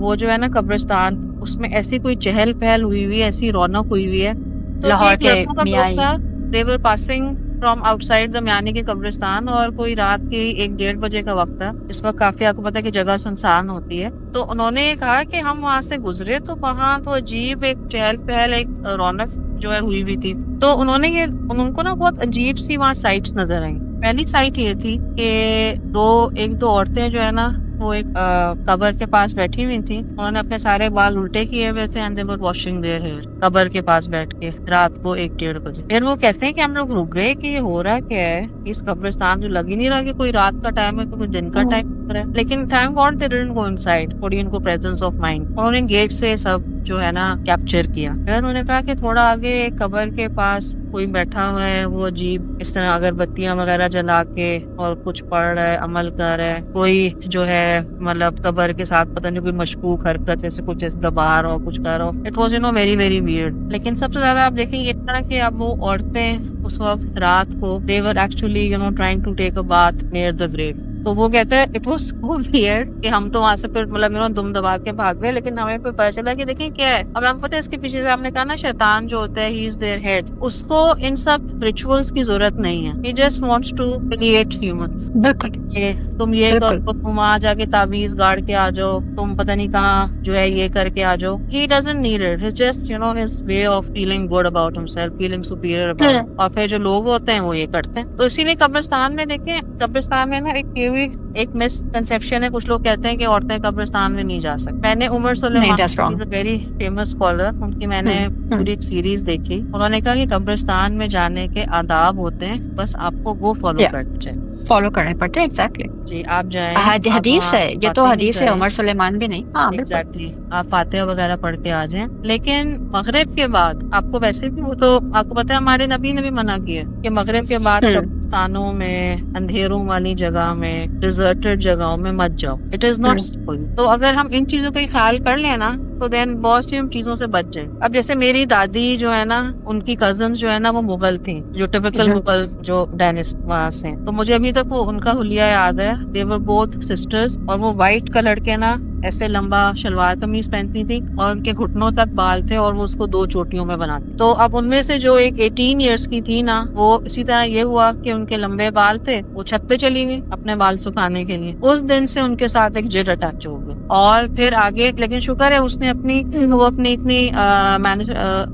वो जो है ना कब्रिस्तान, उसमें ऐसी कोई चहल पहल हुई हुई है, ऐसी रौनक हुई हुई है। तो लाहौर एक के लड़कों का ग्रुप था, they were passing from outside the Miani के कब्रिस्तान, और कोई रात के 1-1:30 बजे का वक्त था। इस वक्त काफी आपको पता है कि जगह सुनसान होती है। तो उन्होंने ये कहा कि हम वहां से गुजरे तो वहां तो अजीब एक चहल पहल, एक रौनक जो है हुई हुई थी। तो उनको ना बहुत अजीब सी वहाँ साइट्स नजर आई। पहली साइट ये थी कि एक दो औरतें जो है ना वो एक कबर के पास बैठी हुई थी। उन्होंने अपने सारे बाल उल्टे किए हुए थे and they were washing their hair, कबर के पास बैठ के रात को 1-1:30 बजे। फिर वो कहते हैं कि हम लोग रुक गए कि ये हो रहा क्या है, इस कब्रिस्तान जो लग ही नहीं रहा कि कोई रात का टाइम है, कोई दिन का टाइम है। लेकिन thank God they didn't go inside, थोड़ी उनको प्रेजेंस ऑफ माइंड, उन्होंने गेट से सब जो है ना कैप्चर किया। फिर उन्होंने कहा कि थोड़ा आगे कबर के पास कोई बैठा हुआ है, वो अजीब इस तरह अगरबत्तियां वगैरह जला के और कुछ पढ़ रहा है, अमल कर रहा है। कोई जो है मतलब कबर के साथ पता नहीं कोई मशकूक हरकत जैसे कुछ ऐसे दबा रहा हो, कुछ कर रहा हो। It was very very weird. लेकिन सबसे ज्यादा आप देखेंगे इस तरह कि अब वो औरतें उस वक्त रात को they were actually trying to take a bath near the grave. तो वो कहते हैं इट वाज सो वियर्ड कि हम तो वहां से फिर मतलब दुम दबा के भाग गए। लेकिन हमें फिर पता चला कि देखिए क्या है। अब आपको पता है इसके पीछे से आपने कहा ना शैतान जो होता है ही इज देयर हेड, उसको इन सब रिचुअल्स की जरूरत नहीं है। He just wants to create humans. बिल्कुल। तुम ये करो, तुम वहां जाके ताबीज गाड़ के आ जाओ, तुम पता नहीं कहाँ जो है ये करके आ जाओ। He doesn't need it, his just his way of feeling good about himself, feeling superior about. और फिर जो लोग होते हैं वो ये करते हैं। तो इसीलिए कब्रिस्तान में देखें, कब्रिस्तान में ना एक मिसकंसेप्शन है, कुछ लोग कहते हैं कि औरतें कब्रिस्तान में नहीं जा सकती। मैंने Umar Suleman, is a very famous scholar, उनकी मैंने पूरी एक सीरीज देखी। उन्होंने कहा कि कब्रिस्तान में जाने के आदाब होते हैं, बस आपको वो फॉलो करने पड़ते हैं। एग्जैक्टली जी, आप जाए, हदीस है ये, तो हदीस है, उमर सुलेमान भी नहीं। हाँ एग्जैक्टली, आप फातिहा वगैरह पढ़ के आ जाएं। लेकिन मगरिब के बाद आपको वैसे भी वो तो आपको पता है हमारे नबी ने भी मना किया कि मगरिब के बाद कब्रिस्तानों में, अंधेरों वाली जगह में, डिजर्टेड जगहों में मत जाओ। It is not safe. तो अगर हम इन चीजों का ख्याल कर लें ना तो देन बहुत सी हम चीजों से बच जाए। अब जैसे मेरी दादी जो है ना, उनकी कजन्स जो है ना वो मुगल थी, जो टिपिकल मुगल जो डायनेस्ट वहां से, तो मुझे अभी तक वो उनका हुलिया याद है। दे वर बोथ सिस्टर्स, और वो व्हाइट कलर के ना ऐसे लंबा शलवार कमीज पहनती थी और उनके घुटनों तक बाल थे और वो उसको 2 चोटियों में बनाती। तो अब उनमें से जो एक 18 इयर्स की थी ना, वो इसी तरह ये हुआ कि उनके लंबे बाल थे, वो छत पे चली गई अपने बाल सुखाने के लिए। उस दिन से उनके साथ एक जिद अटैच हो गई और फिर आगे, लेकिन शुक्र है उसने अपनी इतनी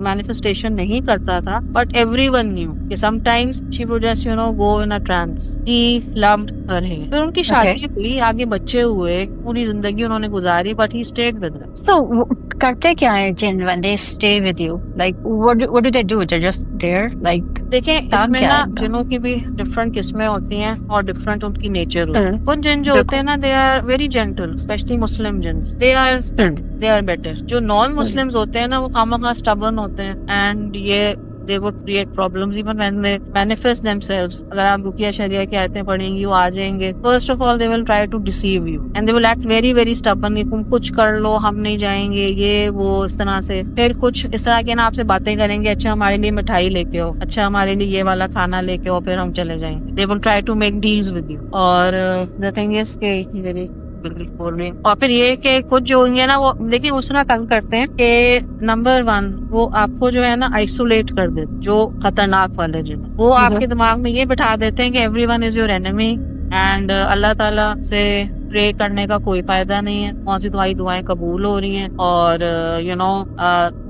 मैनिफेस्टेशन नहीं करता था, बट एवरीवन न्यू कि sometimes she would just go in a trance. He loved her hair. फिर उनकी शादी हुई, आगे बच्चे हुए, पूरी जिंदगी उन्होंने गुजारी, but he stayed with her. So करते क्या है जिन when they stay with you, like what do they do? They just there, like देखें इसमें ना जिनों की भी डिफरेंट किस्में होती हैं और डिफरेंट उनकी नेचर होती है। कुछ जिन जो होते हैं ना, they are very gentle, specially Muslim jinns, they are better. जो नॉन मुस्लिम्स होते हैं ना, वो खामखा स्टबर्न होते हैं and they would create problems even when they manifest themselves। अगर आप रुकिया शरिया की आयतें पढ़ेंगी, वो आ जाएंगे। First of all they will try to deceive you and they will act very very stubbornly। तुम कुछ कर लो, हम नहीं जाएंगे, ये वो इस तरह से। फिर कुछ इस तरह के ना आपसे बातें करेंगे, अच्छा हमारे लिए मिठाई लेके आओ, अच्छा हमारे लिए ये वाला खाना लेके आओ, फिर हम चले जाएंगे। They will try to make deals with you। और the thing is कि और फिर ये कि कुछ जो होंगे ना, वो देखिए उस तरह तंग करते हैं कि नंबर 1 वो आपको जो है ना आइसोलेट कर देते, जो खतरनाक वाले जिन, वो आपके दिमाग में ये बिठा देते हैं कि everyone is your enemy and Allah ताला से प्रे करने का कोई फायदा नहीं है, कौन सी तुम्हारी दुआएं कबूल हो रही हैं, और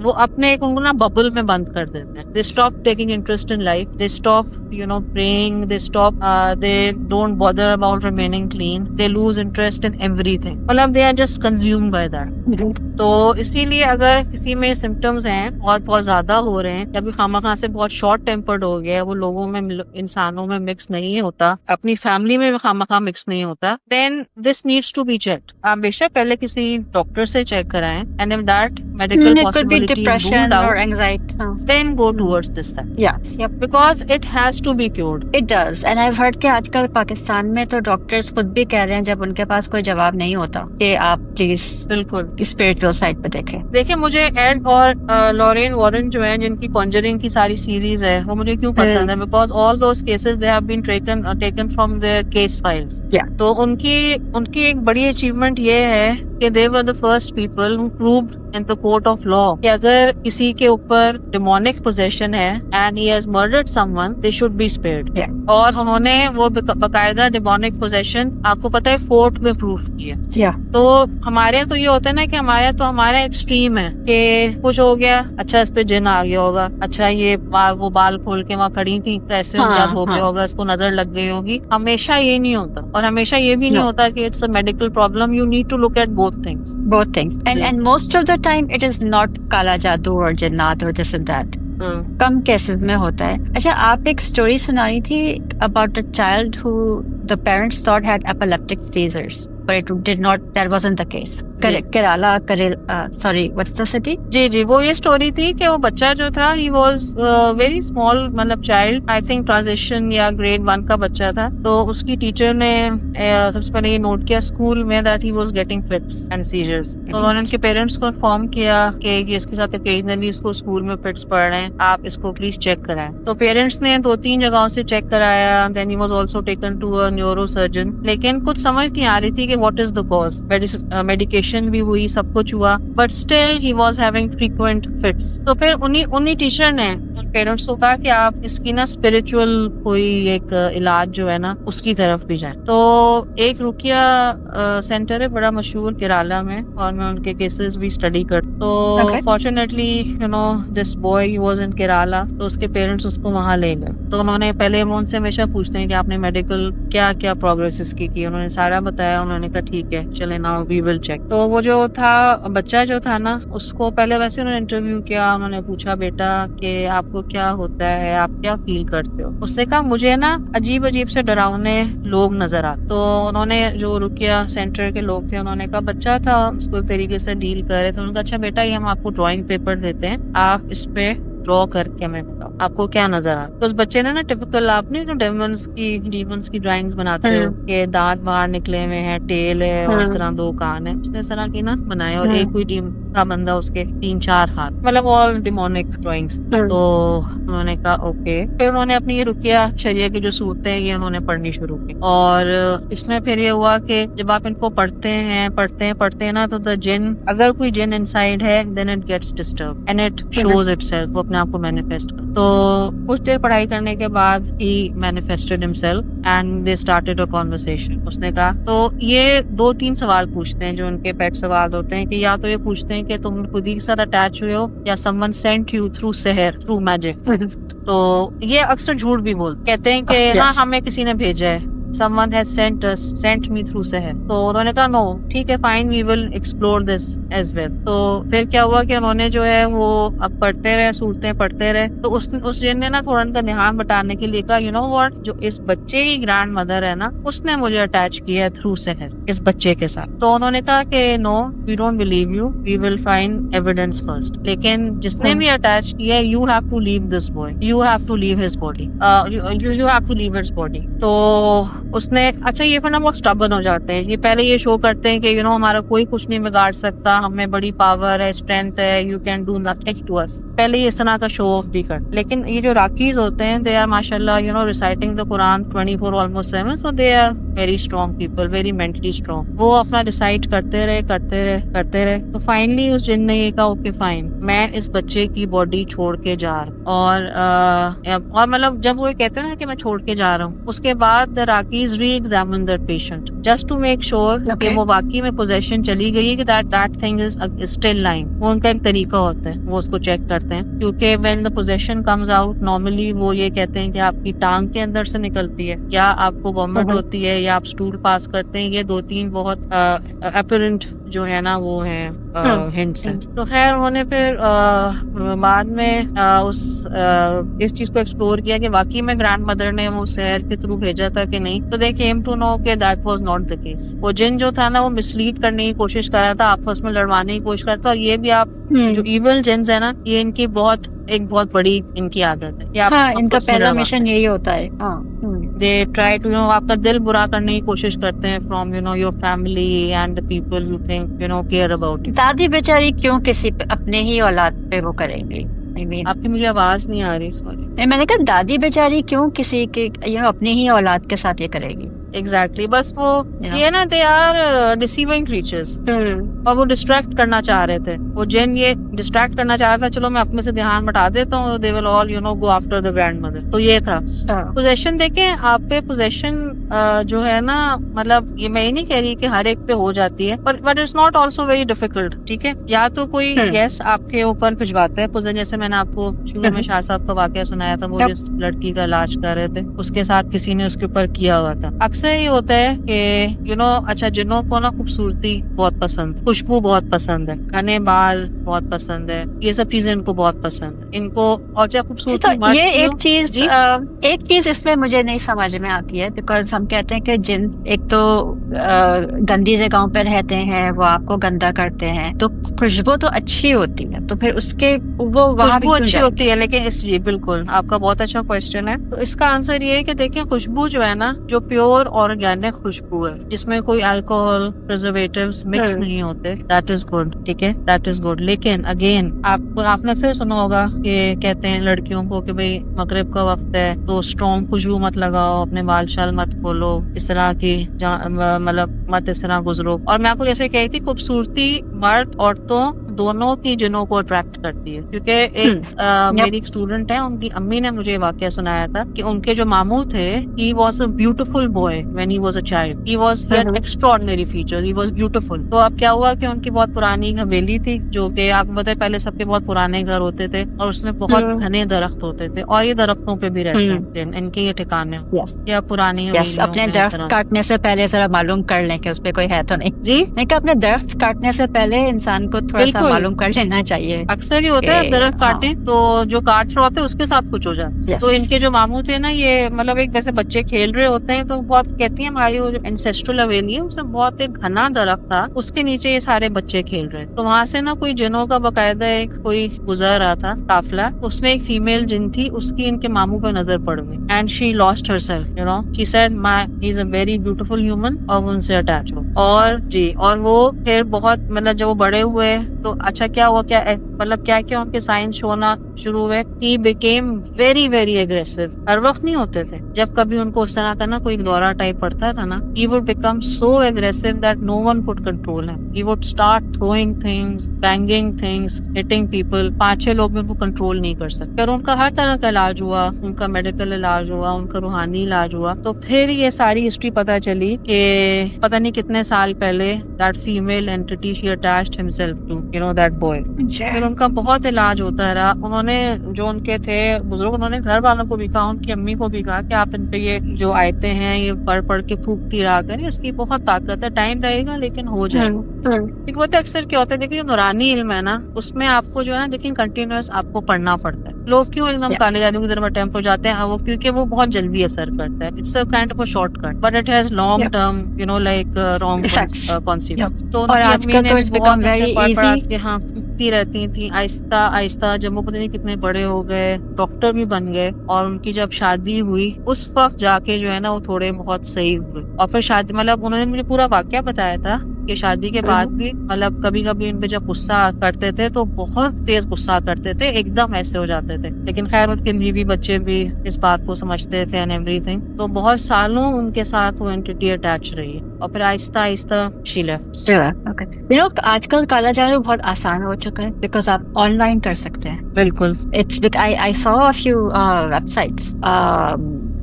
वो अपने एक उनको ना बबल में बंद कर देते हैं। They stop taking interest in life, they stop praying, they stop, they don't bother about remaining clean, they lose interest in everything, मतलब they are just consumed by that. तो इसीलिए अगर किसी में सिम्टम्स हैं और बहुत ज्यादा हो रहे हैं, या भी खामखा से बहुत शॉर्ट टेम्पर्ड हो गया, वो लोगों में इंसानों में मिक्स नहीं होता, अपनी फैमिली में खामखा मिक्स नहीं होता, then this needs to be checked. आप बेशक पहले किसी डॉक्टर से चेक कराएं, and if that medical It could be possibility is depression ruled or out, anxiety. then go towards this side, Yeah, because it has to be cured. it does. And I've heard कि आजकल पाकिस्तान में तो doctors खुद भी कह रहे हैं जब उनके पास कोई जवाब नहीं होता कि आप प्लीज बिल्कुल स्पिरिचुअल साइड पे देखें। देखिए, मुझे एड और लॉरेन वॉरेन जो है, जिनकी कॉन्जरिंग की सारी सीरीज है, वो मुझे क्यों पसंद है, because all those cases they have been taken from their case files. तो उनकी एक बड़ी अचीवमेंट ये है कि they were the first people who proved in the court of law कि अगर किसी के ऊपर डिमोनिक पोजेशन है and he has murdered someone, they should be spared. और उन्होंने वो बकायदा डिमोनिक पोजेशन, आपको पता है, कोर्ट में प्रूफ किया। तो हमारे तो ये होता है ना कि हमारा एक्सट्रीम है कि कुछ हो गया, अच्छा इस पे जिन आ गया होगा, अच्छा ये वो बाल खोल के वहाँ खड़ी थी तो ऐसे हो गया होगा, इसको नजर लग गई होगी। हमेशा ये नहीं होता, और हमेशा ये भी नहीं होता कि it's a medical problem. You need to look at both things and most of the time it is not काला जादू और जिन्नात और this and that। Come cases में होता है। अच्छा, आप एक स्टोरी सुना रही थी about a child who the parents thought had epileptic seizures but it did not, that wasn't the case। Kerala, sorry, what's the city? जी, वो ये स्टोरी थी कि वो बच्चा जो था, he was very small, मतलब चाइल्ड, आई थिंक ट्रांजिशन या ग्रेड 1 का बच्चा था। तो उसकी टीचर ने सबसे पहले ये नोट किया स्कूल में that he was getting fits and seizures। तो उन्होंने उनके पेरेंट्स को इन्फॉर्म किया कि इसके साथ ओकेजनली इसको स्कूल में फिट्स पड़ रहे हैं, आप इसको प्लीज चेक कराएं। तो पेरेंट्स ने 2-3 जगहों से चेक कराया, then he was also taken to a neurosurgeon, लेकिन कुछ समझ नहीं आ रही थी कि what is the cause। Medication भी हुई, सब कुछ हुआ, but still he was having frequent fits. तो फिर उन्हीं टीचर ने पेरेंट्स को कहा कि आप इसकी ना स्पिरिचुअल कोई एक इलाज जो है ना उसकी तरफ भी जाएं। तो एक रुकिया सेंटर है बड़ा मशहूर केरला में, और मैं उनके केसेस भी स्टडी कर, तो fortunately this boy he was in Kerala, तो उसके पेरेंट्स उसको वहां ले गए। तो उन्होंने पहले वो उनसे हमेशा पूछते हैं कि आपने मेडिकल क्या क्या प्रोग्रेस इसकी की, उन्होंने सारा बताया। उन्होंने कहा ठीक है, चले नाउ वी विल चेक। तो वो जो था बच्चा जो था ना, उसको पहले वैसे उन्होंने इंटरव्यू किया, उन्होंने पूछा बेटा कि आपको क्या होता है, आप क्या फील करते हो। उसने कहा मुझे ना अजीब अजीब से डरावने लोग नजर आते। तो उन्होंने जो रुकिया सेंटर के लोग थे, उन्होंने कहा बच्चा था, उसको एक तरीके से डील कर रहे थे। उन्होंने कहा अच्छा बेटा, ये हम आपको ड्रॉइंग पेपर देते हैं, आप इस पे ड्रॉ करके हमें बताओ आपको क्या नजर आ। तो उस बच्चे ने ना टिपिकल, आपने जो डेमन्स की ड्राइंग्स बनाते हो कि दांत बाहर निकले हुए हैं, टेल है और इस तरह 2 कान है, उसने इस तरह की ना बनाया, और एक कोई डीम का बंदा, उसके 3-4 हाथ, मतलब ऑल डिमोनिक ड्राइंग्स। तो उन्होंने कहा ओके। फिर उन्होंने अपनी ये रुकिया शरिया की जो सूरतें ये उन्होंने पढ़नी शुरू की, और इसमें फिर ये हुआ कि जब आप इनको पढ़ते हैं ना, तो द जिन, अगर कोई जिन इनसाइड है, then it gets disturb and it shows itself, वो अपने आप को मैनिफेस्ट कर। तो कुछ देर पढ़ाई करने के बाद he manifested himself and they started a conversation. उसने कहा, तो ये 2-3 सवाल पूछते हैं जो उनके पेट सवाल होते हैं, कि या तो ये पूछते हैं कि तुम खुद ही के साथ अटैच हुए हो, या समवन सेंट यू थ्रू सहर, थ्रू मैजिक। तो ये अक्सर झूठ भी कहते हैं कि हाँ हमें किसी ने भेजा है, someone has sent me through Seher। तो उन्होंने कहा नो ठीक है, fine, we will explore this as well. तो फिर क्या हुआ कि उन्होंने जो है वो अब पढ़ते रहे, सूरतें पढ़ते रहे। तो उस जिन ने ना थोड़ा उनका ध्यान बटाने के लिए कहा, यू नो व्हाट, जो इस बच्चे की ग्रैंड मदर है ना, उसने मुझे अटैच किया है थ्रू सेहर इस बच्चे के साथ। तो उन्होंने कहा कि no, we don't believe you, we will find evidence first, लेकिन जिसने भी अटैच किया है, you have to leave this boy, you have to leave his body, you have to leave his body. तो उसने, अच्छा ये फिर ना बहुत स्टबर्न हो जाते हैं, ये पहले ये शो करते हैं कि हमारा कोई कुछ नहीं बिगाड़ सकता, हमें बड़ी पावर है, स्ट्रेंथ है, you can do nothing to us. पहले ही इस तरह का शो ऑफ भी कर। लेकिन ये जो राकीज होते हैं दे आर माशाल्लाह you know reciting the Quran 24 almost 7, so they are very strong people, very mentally strong. वो अपना डिसाइड करते रहे तो फाइनली उस जिन ने ये कहा ओके फाइन, मैं इस बच्चे की बॉडी छोड़ के जा रहा हूँ। और मतलब जब वो कहते हैं ना कि मैं छोड़ के जा रहा हूँ, उसके बाद द राकीज re-examine that patient just to make sure कि वो वाकई में पोजेशन चली गई है, कि that thing is still lying. वो उनका एक तरीका होता है, वो उसको चेक करते हैं, क्योंकि when the possession comes out normally वो ये कहते हैं कि आपकी टांग के अंदर से निकलती है, या आपको वॉमिट होती है, या आप स्टूल पास करते हैं। ये 2-3 बहुत अपरेंट जो है ना वो है हिंट्स हैं। तो खैर उन्होंने फिर बाद में इस चीज को एक्सप्लोर किया कि वाकई में ग्रैंड मदर ने वो शहर के थ्रू भेजा था कि नहीं। तो दे केम टू नो कि that was not the case. वो जिन जो था ना वो मिसलीड करने की कोशिश कर रहा था, आपस में लड़वाने की कोशिश करता। और ये भी आप जो इविल जिन्स है ना, ये इनकी एक बहुत बड़ी इनकी आदत है। इनका पहला मिशन यही होता है। दे ट्राई टू आपका दिल बुरा करने की कोशिश करते हैं from your family and the people you think care about you. दादी बेचारी क्यों किसी पे अपने ही औलाद पे वो करेंगी? आपकी मुझे आवाज नहीं आ रही, सॉरी। मैंने कहा दादी बेचारी क्यों किसी के अपनी ही औलाद के साथ ये करेगी? एग्जैक्टली बस वो ये ना दे आर डिसीविंग क्रीचर्स, और वो डिस्ट्रैक्ट करना चाह रहे थे। वो जिन ये डिस्ट्रैक्ट करना चाह रहा था, चलो मैं अपने से ध्यान हटा देता हूँ, they will all go after the grand mother. तो ये था पोजेशन। देखें आप पे पोजेशन जो है ना, मतलब ये मैं ही नहीं कह रही कि हर एक पे हो जाती है, but it's not also very difficult. ठीक है, या तो कोई यस आपके ऊपर भिजवाता है पोजेशन, जैसे मैंने आपको शुरू में शाह साहब का वाकया सुनाया था, वो जिस लड़की का इलाज कर रहे थे उसके साथ किसी ने उसके ऊपर किया हुआ था। अक्सर ये होता है कि अच्छा जिन्हों को ना खूबसूरती बहुत पसंद, खुशबू बहुत पसंद है, घने बाल बहुत पसंद है, ये सब चीजें इनको बहुत पसंद है इनको। और जब खूबसूरती तो ये एक चीज इसमें मुझे नहीं समझ में आती है, बिकॉज हम कहते हैं कि जिन एक तो गंदी जगहों पर रहते हैं, वो आपको गंदा करते हैं, तो खुशबू तो अच्छी होती है, तो फिर उसके वो वहाँ खुशबू अच्छी होती है। लेकिन जी बिल्कुल, आपका बहुत अच्छा क्वेश्चन है। तो इसका आंसर ये है कि देखिए खुशबू जो है ना, जो प्योर ऑर्गेनिक खुशबू है, जिसमें कोई अल्कोहल प्रिजर्वेटिव्स मिक्स नहीं होते, दैट इज गुड। ठीक है, दैट इज गुड। लेकिन अगेन आपने अक्सर सुना होगा कि कहते हैं लड़कियों को कि भाई मगरिब का वक्त है तो स्ट्रॉन्ग खुशबू मत लगाओ, अपने बाल शाल मत खोलो, इस तरह की मतलब मत इस तरह गुजरो। और मैं आपको जैसे कही थी, खूबसूरती मर्द औरतों दोनों की जिनों को अट्रैक्ट करती है। क्योंकि मेरी एक स्टूडेंट है, उनकी अम्मी ने मुझे वाकया सुनाया था कि उनके जो मामू थे, he was a beautiful boy when he was a child, he was extraordinary feature, he was beautiful. तो अब क्या हुआ कि उनकी बहुत पुरानी हवेली थी, जो कि आपको पता है पहले सबके बहुत पुराने घर होते थे, और उसमें बहुत घने दरख्त होते थे, और ये दरख्तों पे भी रहते हैं, इनके ये ठिकाने या पुरानी अपने दरख्त काटने से पहले जरा मालूम कर लें कि उसपे कोई है तो नहीं। जी नहीं, कि अपने दरख्त काटने से पहले इंसान को थोड़ा सा मालूम कर लेना चाहिए। अक्सर ही होता है दरख्त काटे तो जो काट रहे होते हैं उसके साथ कुछ हो जाए। तो इनके जो मामू थे ना, ये मतलब एक वैसे बच्चे खेल रहे होते हैं, तो बहुत कहती है हमारी वो जो एंसेस्ट्रल हवेली है उसमें बहुत एक घना दरख्त था, उसके नीचे ये सारे बच्चे खेल रहे हैं। तो वहां से ना कोई जिनों का बकायदा एक कोई गुजर रहा था काफिला, उसमें एक फीमेल जिन थी, उसकी इनके मामू पर नजर पड़ गई and she lost herself, she said he is a very beautiful human, और उनसे अटैच हो। और जी, और वो फिर बहुत मतलब जब वो बड़े हुए तो अच्छा क्या हुआ, क्या उनके साइंस होना शुरू हुए। He became very very aggressive. हर वक्त नहीं होते थे, जब कभी उनको उस तरह का ना कोई दौरा टाइप पड़ता था ना, he would become so aggressive that no one could control him. He would start throwing things, banging things, hitting people. 5-6 लोग भी उनको कंट्रोल नहीं कर सकते। फिर उनका हर तरह का इलाज हुआ, उनका मेडिकल इलाज हुआ, उनका रूहानी इलाज हुआ। तो फिर ये सारी हिस्ट्री पता चली कि पता नहीं कितने साल पहले that female entity she attached himself to that boy. फिर उनका बहुत इलाज होता रहा। उन्होंने जो उनके थे बुजुर्ग, उन्होंने घर वालों को भी कहा, उनकी अम्मी को भी कहा कि आप इन पे ये जो आयतें हैं ये पढ़ पढ़ के फूकती रहा करें, इसकी बहुत ताकत है, टाइम लगेगा लेकिन हो जाएगा। वो तो अक्सर क्या होता है, देखिए नुरानी इल्म है ना, उसमें आपको जो है ना देखिए कंटिन्यूअस आपको पढ़ना पड़ता है। लोग क्यों एकदम काले जादू की तरफ अटेम्प्ट हो जाते हैं, वो क्योंकि वो बहुत जल्दी असर करता है। It's a kind of a shortcut but it has long term like wrong consequence. तो और आजकल तो इट्स बिकम वेरी इजी। हाँ, फूकती रहती थी आहिस्ता आहिस्ता, जब वो पता नहीं कितने बड़े हो गए, डॉक्टर भी बन गए, और उनकी जब शादी हुई उस वक्त जाके जो है ना वो थोड़े बहुत सही हुए। और फिर शादी मतलब उन्होंने मुझे पूरा वाकया बताया था कि शादी के बाद भी मतलब कभी कभी इन पे जब गुस्सा करते थे तो बहुत तेज गुस्सा करते थे, एकदम ऐसे हो जाते थे। लेकिन खैर उनके बीवी बच्चे भी इस बात को समझते थे एंड एवरीथिंग। तो बहुत सालों उनके साथ वो एंटिटी अटैच रही है और फिर Aahista Aahista she left. Okay, आजकल काला जादू बहुत आसान हो चुका है बिकॉज आप ऑनलाइन कर सकते हैं। बिल्कुल। It's I saw a few websites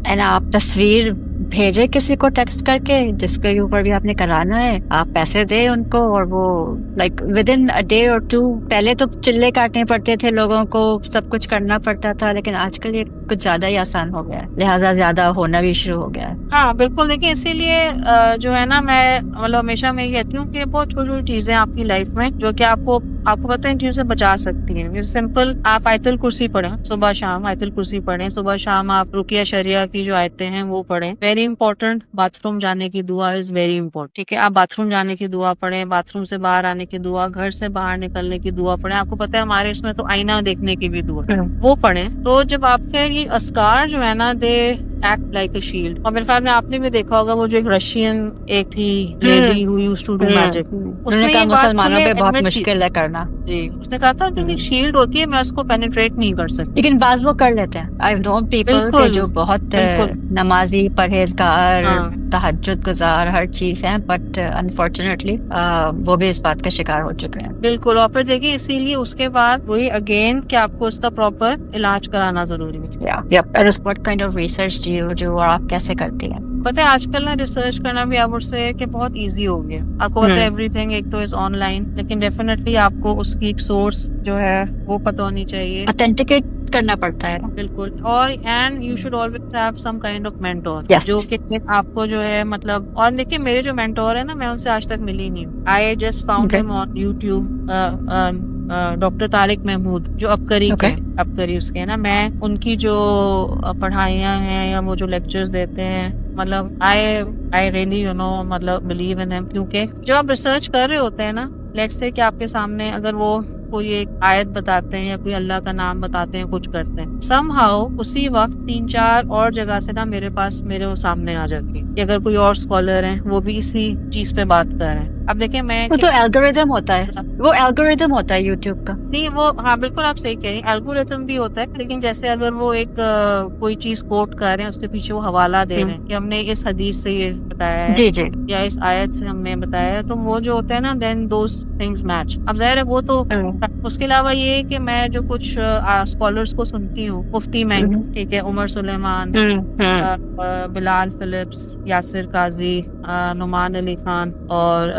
and आप तस्वीर भेजे किसी को टेक्स्ट करके जिसके ऊपर भी आपने कराना है, आप पैसे दे उनको और वो like with in a day और टू। पहले तो चिल्ले काटने पड़ते थे लोगों को, सब कुछ करना पड़ता था, लेकिन आजकल ये कुछ ज्यादा ही आसान हो गया है, लिहाजा ज्यादा होना भी शुरू हो गया है। हाँ बिल्कुल, देखिए इसीलिए जो है ना, मैं मतलब हमेशा मैं ये कहती हूँ कि बहुत छोटी छोटी चीजें आपकी लाइफ में जो कि आपको पता है इन चीजों से बचा सकती हैं। जैसे सिंपल, आप आयतुल कुर्सी पढ़ें सुबह शाम, आयतुल कुर्सी पढ़ें सुबह शाम, आप रुकिया शरिया की जो आयतें हैं वो पढ़ें। वेरी इंपॉर्टेंट, बाथरूम जाने की दुआ इज वेरी इंपॉर्टेंट, ठीक है। आप बाथरूम जाने की दुआ पढ़ें, बाथरूम से बाहर आने की दुआ, घर से बाहर निकलने की दुआ पढ़ें। आपको पता है हमारे इसमें तो आईना देखने की भी दुआ, वो पढ़ें। तो जब आपके ये अस्कार जो है ना, they act like a shield. और मेरे ख्याल में आपने भी देखा होगा वो जो एक रशियन एक थी lady who used to do magic, उसने कहा मुसलमानों पे बहुत मुश्किल है करना। जी, उसने कहा था जो शील्ड होती है मैं उसको पेनिट्रेट नहीं कर सकती, लेकिन बाज लोग कर लेते हैं। आई नो पीपल के जो बहुत नमाजी, परहेजगार, तहज्जुद गुजार हर चीज है, बट अनफॉर्चुनेटली वो भी इस बात का शिकार हो चुके हैं। बिल्कुल। और फिर देखिए इसीलिए उसके बाद वही अगेन कि आपको उसका प्रॉपर इलाज कराना जरूरी है। What kind of research do you do, और आप कैसे करती हैं? पता है आजकल ना रिसर्च करना भी आप उससे कि बहुत इजी हो गया। आपको पता है एवरीथिंग एक तो इज ऑनलाइन, लेकिन डेफिनेटली आपको उसकी एक सोर्स जो है वो पता होनी चाहिए, ऑथेंटिकेट करना पड़ता है। बिल्कुल। और and you should always have some kind of mentor, Yes. जो कि आपको जो है मतलब। और देखिए मेरे जो मेंटोर है ना, मैं उनसे आज तक मिली नहीं हूँ। I just found him on YouTube, doctor Tariq Mahmood जो अपकरी के अपकरी उसके है ना, मैं उनकी जो पढ़ाइयाँ हैं या वो जो लेक्चर्स देते हैं, मतलब आई रियली मतलब बिलीव इन हिम। क्योंकि जब आप रिसर्च कर रहे होते हैं ना, लेट्स से कि आपके सामने अगर वो कोई एक आयत बताते हैं या कोई अल्लाह का नाम बताते हैं, कुछ करते हैं, समहाउ उसी वक्त 3-4 और जगह से ना मेरे सामने आ जाती है कि अगर कोई और स्कॉलर हैं वो भी इसी चीज पे बात कर रहे हैं। अब देखिए मैं वो तो एल्गोरिदम होता है, वो एल्गोरिदम होता है यूट्यूब का। नहीं वो, हाँ बिल्कुल आप सही कह रही हैं, एल्गोरिथम भी होता है। लेकिन जैसे अगर वो एक कोई चीज कोट कर रहे हैं, उसके पीछे वो हवाला दे रहे हैं कि हमने इस हदीस से ये बताया है, जी जी, या इस आयत से हमने बताया है, तो वो जो होता है ना, देन दोस थिंग्स मैच। अब जाहिर है वो तो। उसके अलावा ये कि मैं जो कुछ स्कॉलर्स को सुनती हूँ, मुफ्ती मैंग, ठीक है, उमर सुलेमान, बिलाल फिलिप्स, यासिर काजी, नुमान अली खान और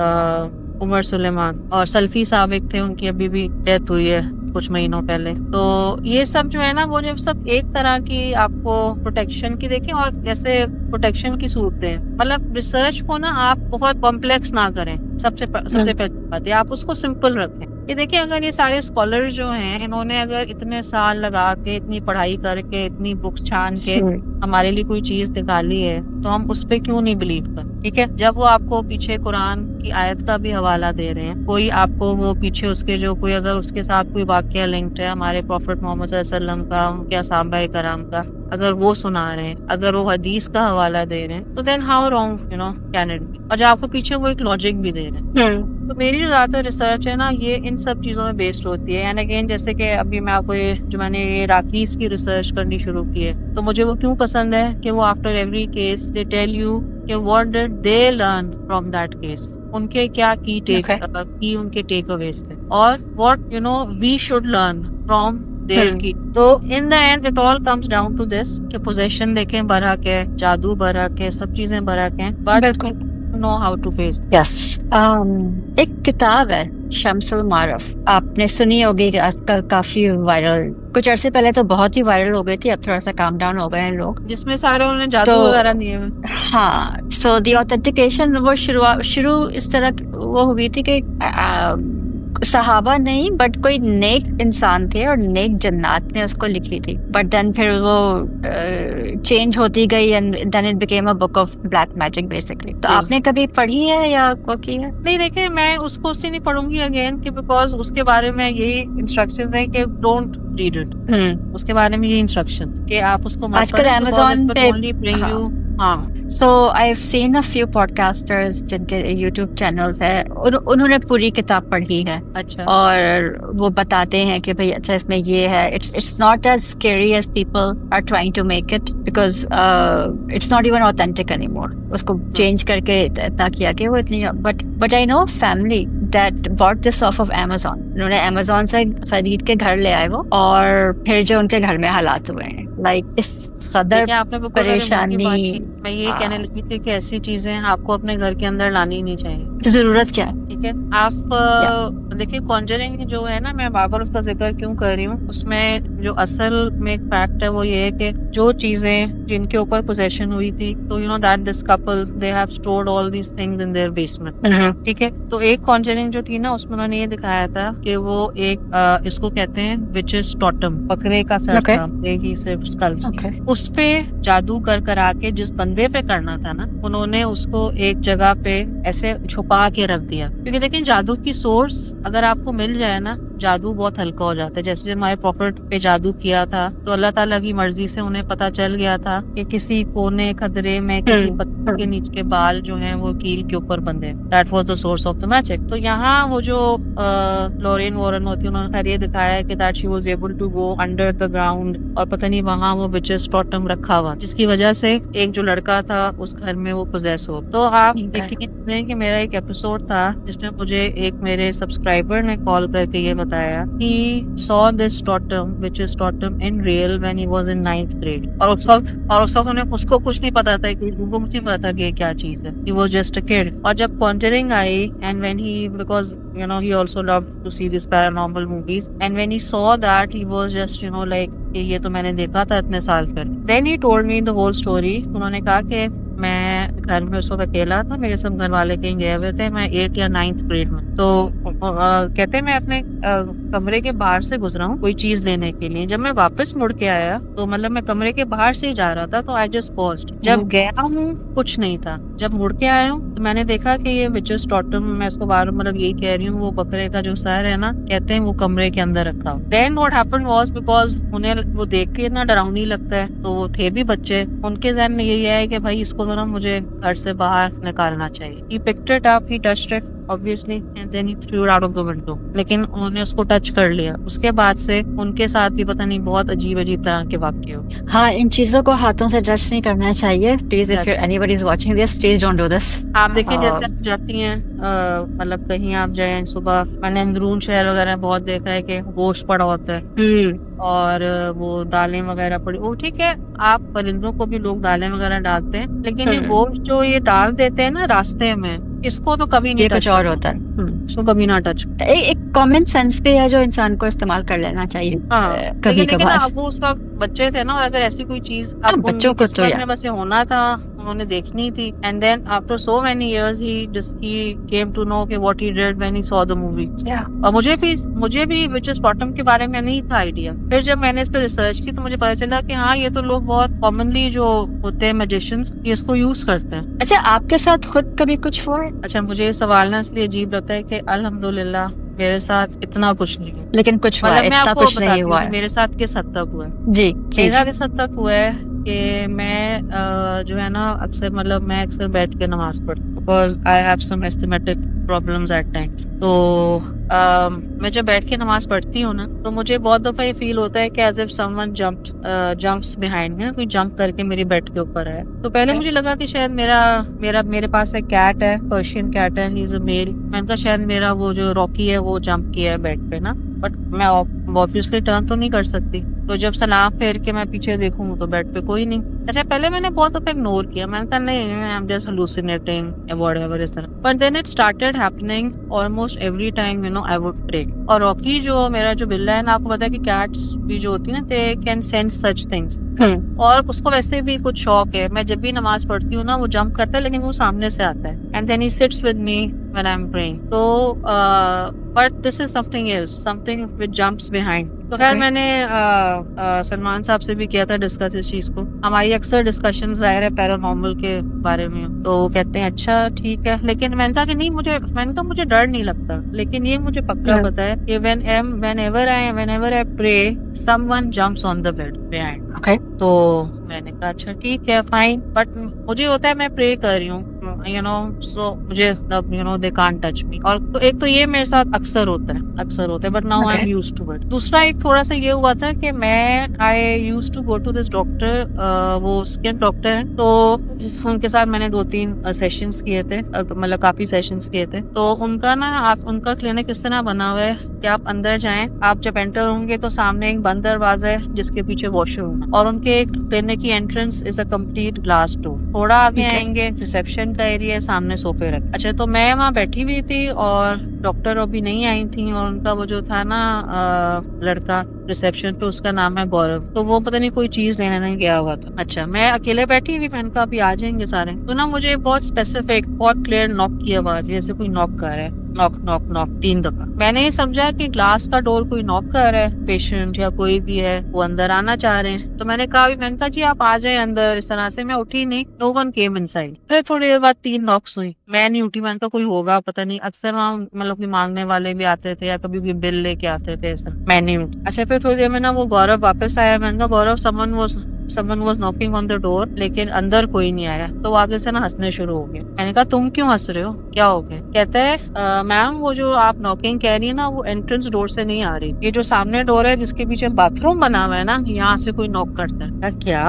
उमर सुलेमान, और सल्फी साहब एक थे, उनकी अभी भी डेथ हुई है कुछ महीनों पहले। तो ये सब जो है ना, वो जब सब एक तरह की आपको प्रोटेक्शन की देखें, और जैसे प्रोटेक्शन की सूरतें, मतलब रिसर्च को ना आप बहुत कॉम्प्लेक्स ना करें। सबसे पहली बात है आप उसको सिंपल रखें। ये देखिए अगर ये सारे स्कॉलर्स जो हैं, इन्होंने अगर इतने साल लगा के, इतनी पढ़ाई करके, इतनी बुक्स छान के हमारे लिए कोई चीज निकाली है, तो हम उस पे क्यों नहीं बिलीव कर, ठीक है। जब वो आपको पीछे कुरान की आयत का भी हवाला दे रहे हैं, कोई आपको वो पीछे उसके जो कोई अगर उसके साथ कोई वाकया लिंक्ड है हमारे प्रॉफिट मोहम्मद सल्लल्लाहु अलैहि वसल्लम का, उनके असहाबा कराम का, अगर वो सुना रहे हैं, अगर वो हदीस का हवाला दे रहे हैं, तो then how wrong can it be. और जो आपको पीछे वो एक लॉजिक भी दे रहे हैं। तो मेरी जो ज्यादातर रिसर्च है ना, ये इन सब चीजों में बेस्ड होती है। एंड अगेन जैसे कि अभी मैं आपको जो मैंने ये इराकीज की रिसर्च करनी शुरू की है, तो मुझे वो क्यों पसंद है कि वो after every case they tell you कि what did they learn from that case, उनके क्या की उनके टेक अवेज थे, और what we should learn from their की। तो in the end it all comes down to this कि पोजेशन देखें बरहक है, जादू बरहक है, सब चीजें बरहक हैं, but know how to face. Yes. एक किताब है शम्सुल मारफ, आपने सुनी होगी कि आजकल काफी वायरल, कुछ अरसे पहले तो बहुत ही वायरल हो गई थी, अब थोड़ा सा काम डाउन हो गए हैं लोग, जिसमें सारे उन्होंने जादू वगैरह दिए हैं। हाँ, सो दी ऑथेंटिकेशन वो शुरू इस तरह वो हुई थी कि सहाबा नहीं बट कोई नेक इंसान थे और नेक जन्नात ने उसको लिखी थी, बट देन फिर वो चेंज होती गई and then it became a book of black magic basically. तो आपने कभी पढ़ी है या को की है? नहीं, देखिए मैं उसको उससे नहीं पढ़ूंगी अगेन कि बिकॉज उसके बारे में यही इंस्ट्रक्शंस है कि डोंट रीड इट। उसके बारे में ये इंस्ट्रक्शन कि आप उसको आजकल अमेज़न पे हाँ So I've seen a few podcasters जिनके YouTube channels है, उन्होंने पूरी किताब पढ़ी है अच्छा और वो बताते हैं कि भाई अच्छा इसमें ये है. It's not as scary as people are trying to make it because it's not even authentic anymore. उसको change करके इतना किया कि वो इतनी but I know a family that bought this off of Amazon. उन्होंने Amazon से खरीद के घर ले आए वो, और फिर जो उनके घर में हालात हुए हैं like इस कदर देखिए आपने बिल्कुल अगर मुझे बात परेशानी. की, मैं ये कहने लगी थी कि ऐसी चीजें आपको अपने घर के अंदर लानी ही नहीं चाहिए. जरूरत क्या है? ठीक है आप देखिए कॉन्जरिंग जो है ना, मैं बार बार उसका जिक्र क्यों कर रही हूँ, उसमें जो असल में एक फैक्ट है वो ये है कि जो चीजें जिनके ऊपर पोजेशन हुई थी, तो you know that this couple they have stored all these things in their basement. ठीक है, तो एक कॉन्जरिंग जो थी ना उसमें मैंने ये दिखाया था कि वो एक इसको कहते हैं विचेस टॉटम, बकरे का सर Okay. था, बकरे सिर्फ स्कल Okay. उस पे जादू कर करा के जिस बंदे पे करना था ना, उन्होंने उसको एक जगह पे ऐसे छुपा के रख दिया. क्योंकि देखिए जादू की सोर्स अगर आपको मिल जाए ना, जादू बहुत हल्का हो जाता है. जैसे हमारे प्रॉफिट पे जादू किया था तो अल्लाह ताला की मर्जी से उन्हें पता चल गया था कि किसी कोने खदरे में किसी पत्थर के नीचे के बाल जो हैं वो कील के ऊपर बंधे. That was the source of the magic. तो यहाँ वो जो लॉरेन वॉरेन होती है, उन्होंने खैर ये दिखाया है कि that she was able to go under the ground, और पता नहीं वहाँ वो विचेस टॉटम रखा हुआ, जिसकी वजह से एक जो लड़का था उस घर में वो पोजेस हो. तो आप देखिए कि मेरा एक एपिसोड था जिसमें मुझे एक मेरे सब्सक्राइबर ने कॉल करके ये बताया he saw this totem which is totem in real when he was in 9th grade. और उस वक्त उन्हें उसको कुछ नहीं पता था कि उनको मुझे पता था कि ये क्या चीज है. He was just a kid. और जब Conjuring I and when he, because you know he also loved to see these paranormal movies, and when he saw that he was just you know like ये तो मैंने देखा था इतने साल पहले. Then he told me the whole story. उन्होंने कहा कि मैं घर में उस वक्त अकेला था, मेरे सब घर वाले कहीं गए हुए थे, मैं 8th या 9th ग्रेड में. तो कहते हैं मैं अपने कमरे के बाहर से गुजरा हूँ कोई चीज लेने के लिए. जब मैं वापस मुड़ के आया तो मतलब मैं कमरे के बाहर से ही जा रहा था, तो आई जस्ट पॉज्ड. जब गया हूँ कुछ नहीं था, जब मुड़ के आया हूँ तो मैंने देखा कि ये विचेस टॉटम, मैं इसको बार मतलब यही कह रही हूँ, वो बकरे का जो सर है ना, कहते हैं वो कमरे के अंदर रखा हो. Then what happened was, because उन्हें वो देख के इतना डरावनी लगता है, तो वो थे भी बच्चे, उनके ज़हन में यही है कि भाई इसको तो ना मुझे घर से बाहर निकालना चाहिए. He picked it up, he touched it obviously and then he threw it out of the window. लेकिन उन्होंने उसको टच कर लिया. उसके बाद से उनके साथ भी पता नहीं बहुत अजीब अजीब तरह के वाक्य हो. हाँ, इन चीजों को हाथों से टच नहीं करना चाहिए. Please if anybody is watching this, please don't do this. आप देखिए जैसे आप जाती हैं मतलब कहीं आप जाएं सुबह, मैंने अंदरून शहर वगैरह बहुत देखा है कि गोश्त पड़ा होता है और वो दालें वगैरह पड़ी. वो ठीक है, आप परिंदों को भी लोग दालें वगैरह डालते हैं, लेकिन ये गोश्त जो ये डाल देते हैं ना रास्ते में, इसको तो कभी नहीं, ये कुछ और होता है. इसको कभी ना टच. एक कॉमन सेंस भी है जो इंसान को इस्तेमाल कर लेना चाहिए. हाँ, कभी कभार. आप वो उस वक्त बच्चे थे ना, और अगर ऐसी कोई चीज बच्चों को तो में बस होना था, उन्होंने देखनी थी. And then after so many years he came to know कि what he did when he saw the movie. और मुझे भी विचेस टॉटम के बारे में नहीं था आइडिया. फिर जब मैंने इस पर रिसर्च की तो मुझे पता चला कि हाँ, ये तो लोग बहुत कॉमनली जो होते हैं मैजिशियंस, ये इसको यूज करते हैं. अच्छा, आपके साथ खुद कभी कुछ हुआ है? अच्छा, मुझे ये सवाल ना इसलिए अजीब लगता है कि अल्हम्दुलिल्लाह मेरे साथ इतना कुछ नहीं हुआ. लेकिन कुछ हुआ है, इतना कुछ नहीं हुआ है. मेरे साथ किस हद तक हुआ है जी, मेरा किस हद तक हुआ है कि मैं जो है ना अक्सर मतलब मैं अक्सर बैठ के नमाज पढ़ती हूँ, because I have some asthmatic problems at times. तो मैं जब बैठ के नमाज पढ़ती हूँ ना, तो मुझे बहुत दफा ये फील होता है कि as if someone jumps behind me, कोई जंप करके मेरी बेड के ऊपर है. तो पहले मुझे लगा कि शायद मेरे पास एक कैट है, पर्शियन कैट है, ही इज अ मेल. मैंने कहा शायद मेरा वो जो रॉकी है वो जंप किया है बेड पे ना, बट मैं ऑब्वियसली टर्न तो नहीं कर सकती. तो जब सलाम फेर के मैं पीछे देखूं तो बेड पे कोई नहीं. अच्छा, पहले मैंने बहुत दफा इग्नोर किया, मैंने कहा नहीं, आई एम जस्ट हेलुसिनेटिंग या व्हाटएवर इस तरह. But then it started happening almost every time, you know, I would pray. और रॉकी जो मेरा जो बिल्ला है ना, आपको पता है कि कैट्स भी जो होती है ना, they can sense such things. और उसको वैसे भी कुछ शौक है. मैं जब भी नमाज पढ़ती हूँ ना, वो जंप करता है, लेकिन वो सामने से आता है. And then he sits with me when I am praying. तो but this is something else, something which jumps behind. तो खैर मैंने सलमान साहब से भी किया था डिस्कस इस चीज को. हमारी अक्सर डिस्कशन जाहिर है पैरानॉर्मल के बारे में, तो वो कहते हैं अच्छा ठीक है, लेकिन मैंने कहा कि नहीं, मैंने कहा मुझे डर नहीं लगता, लेकिन ये मुझे पक्का पता है कि whenever I pray someone jumps on the bed behind. Okay तो मैंने कहा अच्छा ठीक है फाइन, बट मुझे होता है मैं प्रे कर रही हूँ यू नो, सो मुझे you know they can't touch me. और तो एक तो ये मेरे साथ अक्सर होता है, but now I am used to it. दूसरा एक थोड़ा सा ये हुआ था कि मैं I used to go to this doctor, वो स्किन डॉक्टर है, तो उनके साथ मैंने 2-3 सेशंस किए थे, मतलब काफी सेशंस किए थे। तो उनका ना, आप उनका क्लिनिक इस तरह बना हुआ है कि आप अंदर जाएं, आप जब एंटर होंगे तो सामने एक बंद दरवाजा है जिसके पीछे वॉशरूम है, और उनके क्लिनिक की entrance is a complete glass door. थोड़ा आगे आएंगे रिसेप्शन का एरिया है, सामने सोफे रखे। अच्छा, तो मैं वहाँ बैठी हुई थी और डॉक्टर अभी नहीं आई थी, और उनका वो जो था ना लड़का रिसेप्शन पे, उसका नाम है गौरव, तो वो पता नहीं कोई चीज लेने नहीं गया हुआ था। अच्छा, मैं अकेले बैठी हुई, मैंने कहा अभी आ जाएंगे सारे। तो ना मुझे बहुत स्पेसिफिक, बहुत क्लियर नॉक की आवाज, जैसे कोई नॉक कर रहा है, नॉक नॉक नॉक 3 दफा। मैंने ये समझा कि ग्लास का डोर कोई नॉक कर रहा है, पेशेंट या कोई भी है, वो अंदर आना चाह रहे हैं। तो मैंने कहा जी आप आ जाए अंदर। इस तरह से मैं उठी नहीं, नो वन केम इनसाइड। फिर थोड़ी देर बाद 3 नॉक्स हुई, मैं नहीं उठी, मैंने कहा कोई होगा पता नहीं, अक्सर वहाँ मतलब कि मांगने वाले भी आते थे या कभी भी बिल लेके आते थे, ऐसा। मैं नहीं उठी। अच्छा, फिर थोड़ी देर में ना वो गौरव वापस आया। मैंने कहा Gaurav, someone was knocking on the door, लेकिन अंदर कोई नहीं आया। तो आगे से ना हंसने शुरू हो गए। मैंने कहा तुम क्यों हंस रहे हो, क्या हो गया? कहता है मैम वो जो आप नॉकिंग कह रही है ना, वो एंट्रेंस डोर से नहीं आ रही, ये जो सामने डोर है जिसके पीछे बाथरूम बना हुआ है ना, यहाँ से कोई नॉक करता है। क्या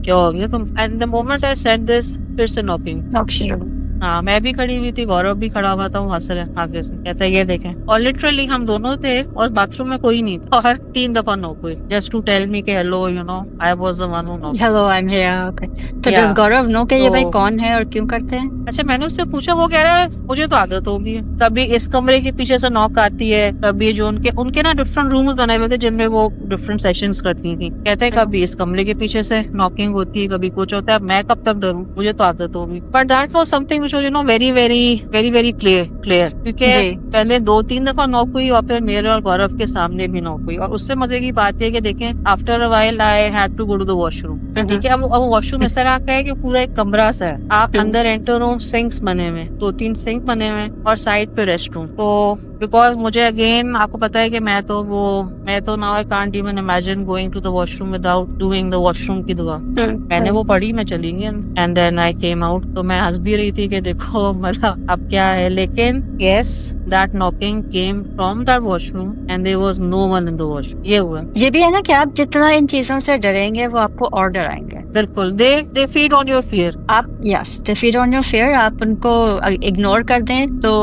क्या हो गया तुम? And the moment I said this, फिर से नॉकिंग। हाँ, मैं भी खड़ी हुई थी, गौरव भी खड़ा हुआ था, वो हंस रहा है आगे से। कहता है ये देखें। और लिटरली हम दोनों थे और बाथरूम में कोई नहीं था, और 3 दफा नॉक हुई, जस्ट टू टेल मी कि hello, you know I was the one who knock. Hello, I am here. Okay, तो Yeah. डज गौरव नो कि ये भाई तो- कौन है और क्यों करते हैं? अच्छा, मैंने उससे पूछा, वो कह रहा है मुझे तो आदत होगी, कभी इस कमरे के पीछे से नॉक आती है, कभी जो उनके ना डिफरेंट रूम्स बनाए हुए थे जिनमें वो डिफरेंट सेशंस करती थी। कहते हैं कभी इस कमरे के पीछे से नॉकिंग होती है, कभी कुछ होता है, मैं कब तक डरूं, मुझे तो आदत होगी। But that was something which was you know very very very very clear, क्योंकि जी। पहले 2-3 दफा नॉक हुई और फिर मेरे और गौरव के सामने भी नॉक हुई। और उससे मजे की बात है कि देखें, after a while I had to go to the washroom. ठीक है, अब वॉशरूम इस तरह का है कि पूरा एक कमरा सा है, आप अंदर एंटर हो, सिंक्स बने हुए, 2-3 सिंक बने हुए, और साइड पे रेस्ट रूम। तो बिकॉज मुझे अगेन आपको पता है कि मैं तो now I can't even imagine going to the washroom without doing the washroom की दुआ। मैंने वो पढ़ी, मैं चली गई, and then I came out. तो मैं हंस भी रही थी कि देखो मतलब अब क्या है, लेकिन yes, that knocking came from that washroom and there was no one in the washroom. ये हुआ। ये भी है ना कि आप जितना इन चीजों से डरेंगे वो आपको और डराएंगे। बिल्कुल, they feed on your fear. आप yes, they feed on your fear. आप उनको इग्नोर कर दें तो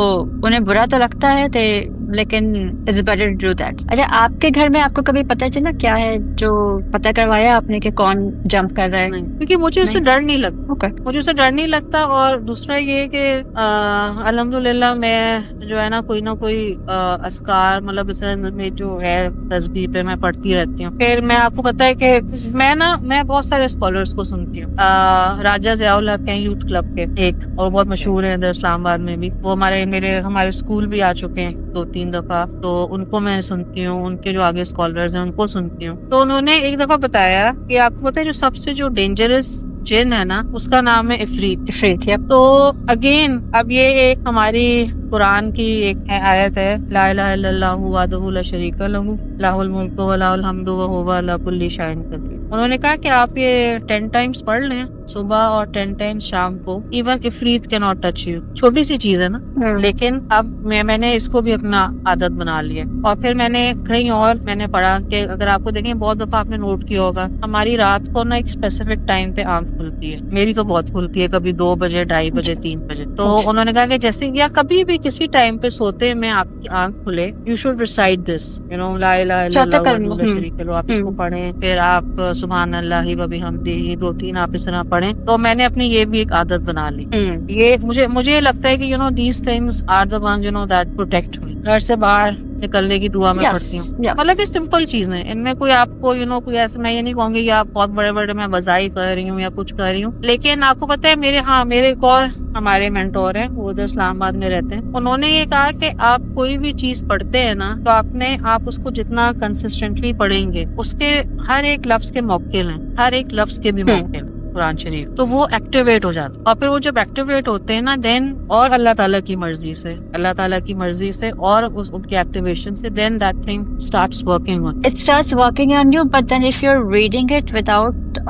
उन्हें बुरा तो लगता है, लेकिन it's better to do that. अच्छा, आपके घर में आपको कभी पता चला क्या है जो पता करवाया आपने कि कौन जंप कर रहा है? नहीं, क्योंकि मुझे उससे डर नहीं लगता। ओके। मुझे उससे डर नहीं लगता। और दूसरा ये कि अल्हम्दुलिल्लाह मैं जो है ना कोई अस्कार, मतलब इस तरह में जो है तस्बीह पे मैं पढ़ती रहती हूँ। फिर मैं, आपको पता है कि मैं बहुत सारे स्कॉलर्स को सुनती हूँ। राजा ज़ियाउल हक हैं यूथ क्लब के एक, और बहुत मशहूर है इधर इस्लामाबाद में भी। वो हमारे स्कूल भी आ चुके हैं 2-3 दफा, तो उनको मैं सुनती हूँ, उनके जो आगे स्कॉलर्स हैं उनको सुनती हूँ। तो उन्होंने एक दफा बताया कि आपको पता है जो सबसे जो डेंजरस जिन है ना, उसका नाम है इफरीत। इफरीत, या तो अगेन अब ये एक हमारी कुरान की एक आयत है, ला इलाहा इल्लल्लाहु वहदहु ला शरीका लहू लाहुल मुल्कु व लाहुल हम्दु व हुवा अला कुल्ली शैइन कदीर। उन्होंने कहा कि आप ये 10 टाइम्स पढ़ लें सुबह और 10 टाइम्स शाम को, इवन इफरीत कैन नॉट टच यू। छोटी सी चीज है ना, लेकिन अब मैंने इसको भी अपना आदत बना लिया। और फिर मैंने कहीं और मैंने पढ़ा कि अगर आपको देखें, बहुत दफा आपने नोट किया होगा, हमारी रात को ना एक स्पेसिफिक टाइम पे आंख खुलती है। मेरी तो बहुत खुलती है, कभी 2 बजे, 2:30 बजे, 3 बजे। तो उन्होंने कहा कि जैसे या कभी भी किसी टाइम पे सोते में आपकी आंख खुले, you should recite this, you know, ला इलाहा इल्लल्लाहु वहदहु ला शरीका लहू। आप इसको पढ़ें, फिर आप सुभान अल्लाहि व बिहम्दिही 2-3 आप इस तरह पढ़ें। तो मैंने अपनी ये भी एक आदत बना ली। ये मुझे लगता है कि you know these things are the one you know that protect me. घर से बाहर निकलने की दुआ में पढ़ती हूँ। मतलब ये सिंपल चीज है, इनमें कोई आपको यू नो कोई ऐसा, मैं ये नहीं कहूंगी कि आप बहुत बड़े मैं बजाई कर रही हूँ या कुछ कर रही हूँ। लेकिन आपको पता है मेरे एक और हमारे मेंटोर हैं, वो उधर इस्लामाबाद में रहते हैं। उन्होंने ये कहा कि आप कोई भी चीज पढ़ते हैं ना, तो आप उसको जितना कंसिस्टेंटली पढ़ेंगे, उसके हर एक लफ्ज के मौके हैं, हर एक लफ्ज के भी मौके हैं। कुरान शरीफ, तो वो एक्टिवेट हो जाता है। और फिर वो जब एक्टिवेट होते हैं ना, देन और अल्लाह ताला की मर्जी से और उनके एक्टिवेशन से, then that thing starts working on, It starts working on you, but then if you're reading it without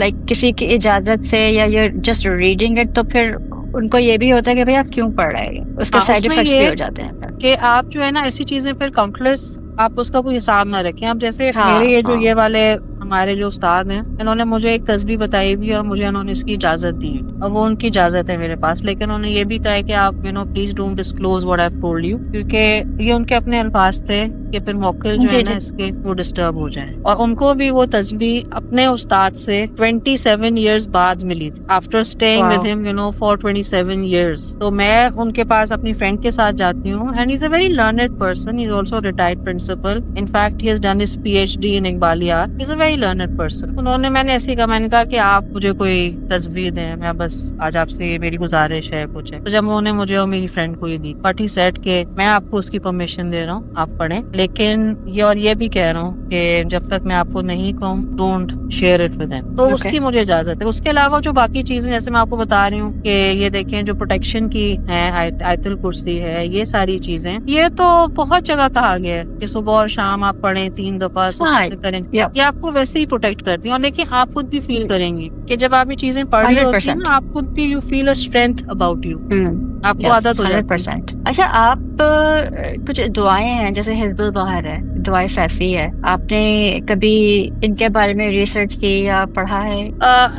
like किसी की इजाजत से, या you're just reading it, तो फिर उनको ये भी होता है कि भाई आप क्यों पढ़ रहे हैं, उसके साइड उसमें इफेक्ट्स ये भी हो जाते हैं। कि आप जो है ना ऐसी चीजें फिर काउंटलेस, आप उसका कोई हिसाब ना रखें। अब जैसे हाँ, मेरे ये जो हाँ। ये वाले हमारे जो उस्ताद हैं, इन्होंने मुझे एक तस्बीह बताई भी और मुझे उन्होंने इसकी इजाजत दी है, और वो उनकी इजाजत है मेरे पास, लेकिन उन्होंने ये भी कहा है कि आप please don't disclose what I have told you, क्योंकि ये उनके अपने अल्फाज थे कि फिर मौके जो जी, है ना जी। इसके वो डिस्टर्ब हो जाए। और उनको भी वो तस्बीह अपने उस्ताद से 27 इयर्स बाद मिली थी, after staying Wow. With him for 27 years. तो मैं उनके पास अपनी फ्रेंड के साथ जाती हूँ, and he is a very learned person, he is also retired principal, in fact he has done his PhD in इकबालियात, he is a very learned person. उन्होंने, मैंने ऐसे ही कहा, मैंने कहा कि आप मुझे कोई तस्बीह दें, मैं बस आज आपसे ये मेरी गुजारिश है कुछ है। तो जब उन्होंने मुझे और मेरी फ्रेंड को ये दी, बट ही सेड कि मैं आपको उसकी परमिशन दे रहा हूँ, आप पढ़ें, लेकिन ये भी कह रहा हूँ कि जब तक मैं आपको नहीं कहूँ, don't share it with them. तो Okay. उसकी मुझे इजाजत है। उसके अलावा जो बाकी चीजें, जैसे मैं आपको बता रही हूँ कि ये देखें जो प्रोटेक्शन की है, आयतुल कुर्सी है, ये सारी चीजें, ये तो बहुत जगह कहा गया है कि सुबह और शाम आप पढ़ें 3 दफा, हाँ, करें, yeah. ये आपको वैसे ही प्रोटेक्ट करती है। और देखिए आप खुद भी फील करेंगी कि जब आप ये चीजें पढ़ रही होती है 100%. ना, आप खुद भी you feel a strength about you, आपको Yes, आदत हो जाती है। 100%. अच्छा, आप कुछ दुआएं हैं, जैसे हिज़्बुल बहर है, दुआए सैफी है, आपने कभी इनके बारे में रिसर्च की या पढ़ा है?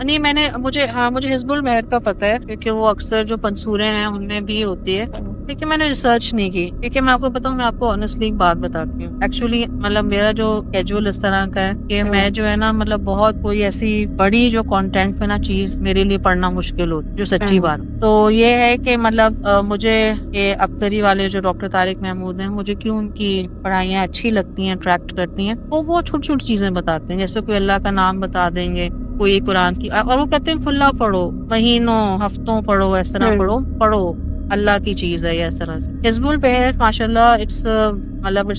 नहीं, मुझे हिज़्बुल बहर का पता है, क्योंकि वो अक्सर जो पंसूरे हैं उनमें भी होती है, लेकिन मैंने रिसर्च नहीं की। क्योंकि मैं आपको बताऊं, मैं आपको ऑनेस्टली एक बात बताती हूँ, एक्चुअली मतलब मेरा जो कैजुअल इस तरह का है कि मैं जो है ना, मतलब बहुत कोई ऐसी बड़ी जो कंटेंट पे ना चीज मेरे लिए पढ़ना मुश्किल हो, जो सच्ची बात। तो ये है कि मतलब मुझे ये अबतरी वाले जो डॉक्टर तारिक महमूद हैं, मुझे क्यों उनकी पढ़ाइयाँ अच्छी लगती हैं, अट्रैक्ट करती हैं। वो छोटी छोटी चीजें बताते हैं, जैसे कोई अल्लाह का नाम बता देंगे, कोई कुरान की, और वो कहते हैं खुला पढ़ो, महीनों हफ्तों पढ़ो, इस तरह पढ़ो, अल्लाह की चीज है, ये इस तरह से। हिज़्बुल बहर माशाल्लाह इट्स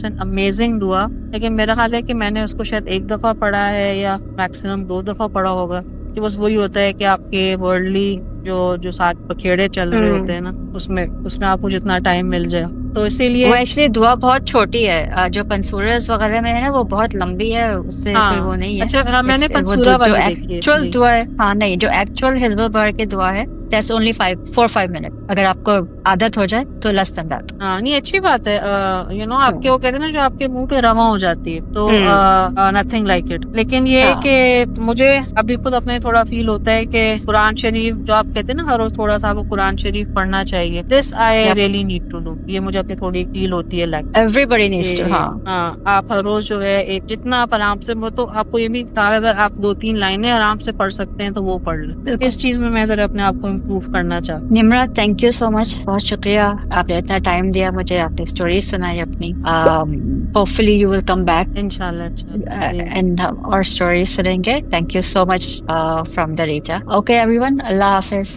एन अमेजिंग दुआ, लेकिन मेरा ख्याल है कि मैंने उसको शायद 1 दफा पढ़ा है या मैक्सिमम 2 दफा पढ़ा होगा, कि बस वही होता है कि आपके वर्ल्डली जो साथ पखेड़े चल रहे होते हैं ना, उसमें आपको जितना टाइम मिल जाए, तो इसीलिए वो एक्चुअली दुआ बहुत छोटी है, जो पंसूरस वगैरह में है ना, वो बहुत लंबी है, उससे कोई वो नहीं है। अच्छा, हाँ, मैंने वो पंसूरा जो वाली देखी है। एक्चुअल दुआ है, हाँ नहीं, जो एक्चुअल हिज़्बुल बहर की दुआ है, दैट्स ओनली 4-5 मिनट, अगर आपको आदत हो जाए तो लेस देन दैट। हाँ, नहीं, अच्छी बात है। आपके वो कहते हैं ना, जो आपके मुंह पे रवा हो जाती है, तो नथिंग लाइक इट। लेकिन ये है कि मुझे अभी खुद अपने थोड़ा फील होता है कि कुरान शरीफ, जो आप कहते हैं ना हर रोज थोड़ा सा आपको कुरान शरीफ पढ़ना चाहिए, this I really need to do, ये मुझे अपनी थोड़ी फील होती है, लाइक एवरीबॉडी नीड्स टू। हाँ, आप हर रोज जो है एक जितना आप आराम से, वो तो आपको ये भी कहा, अगर आप 2-3 लाइनें आराम से पढ़ सकते हैं तो वो पढ़ लें। इस चीज में मैं जरा अपने आप को इम्प्रूव करना चाहती हूँ। Nimra, thank you so much, बहुत शुक्रिया, आपने इतना टाइम दिया मुझे, आपने स्टोरी सुनाई अपनी। Hopefully you will come back इंशाल्लाह, एंड और स्टोरी सुनेंगे। Thank you so much from the Rita. Okay everyone, Allah Hafiz.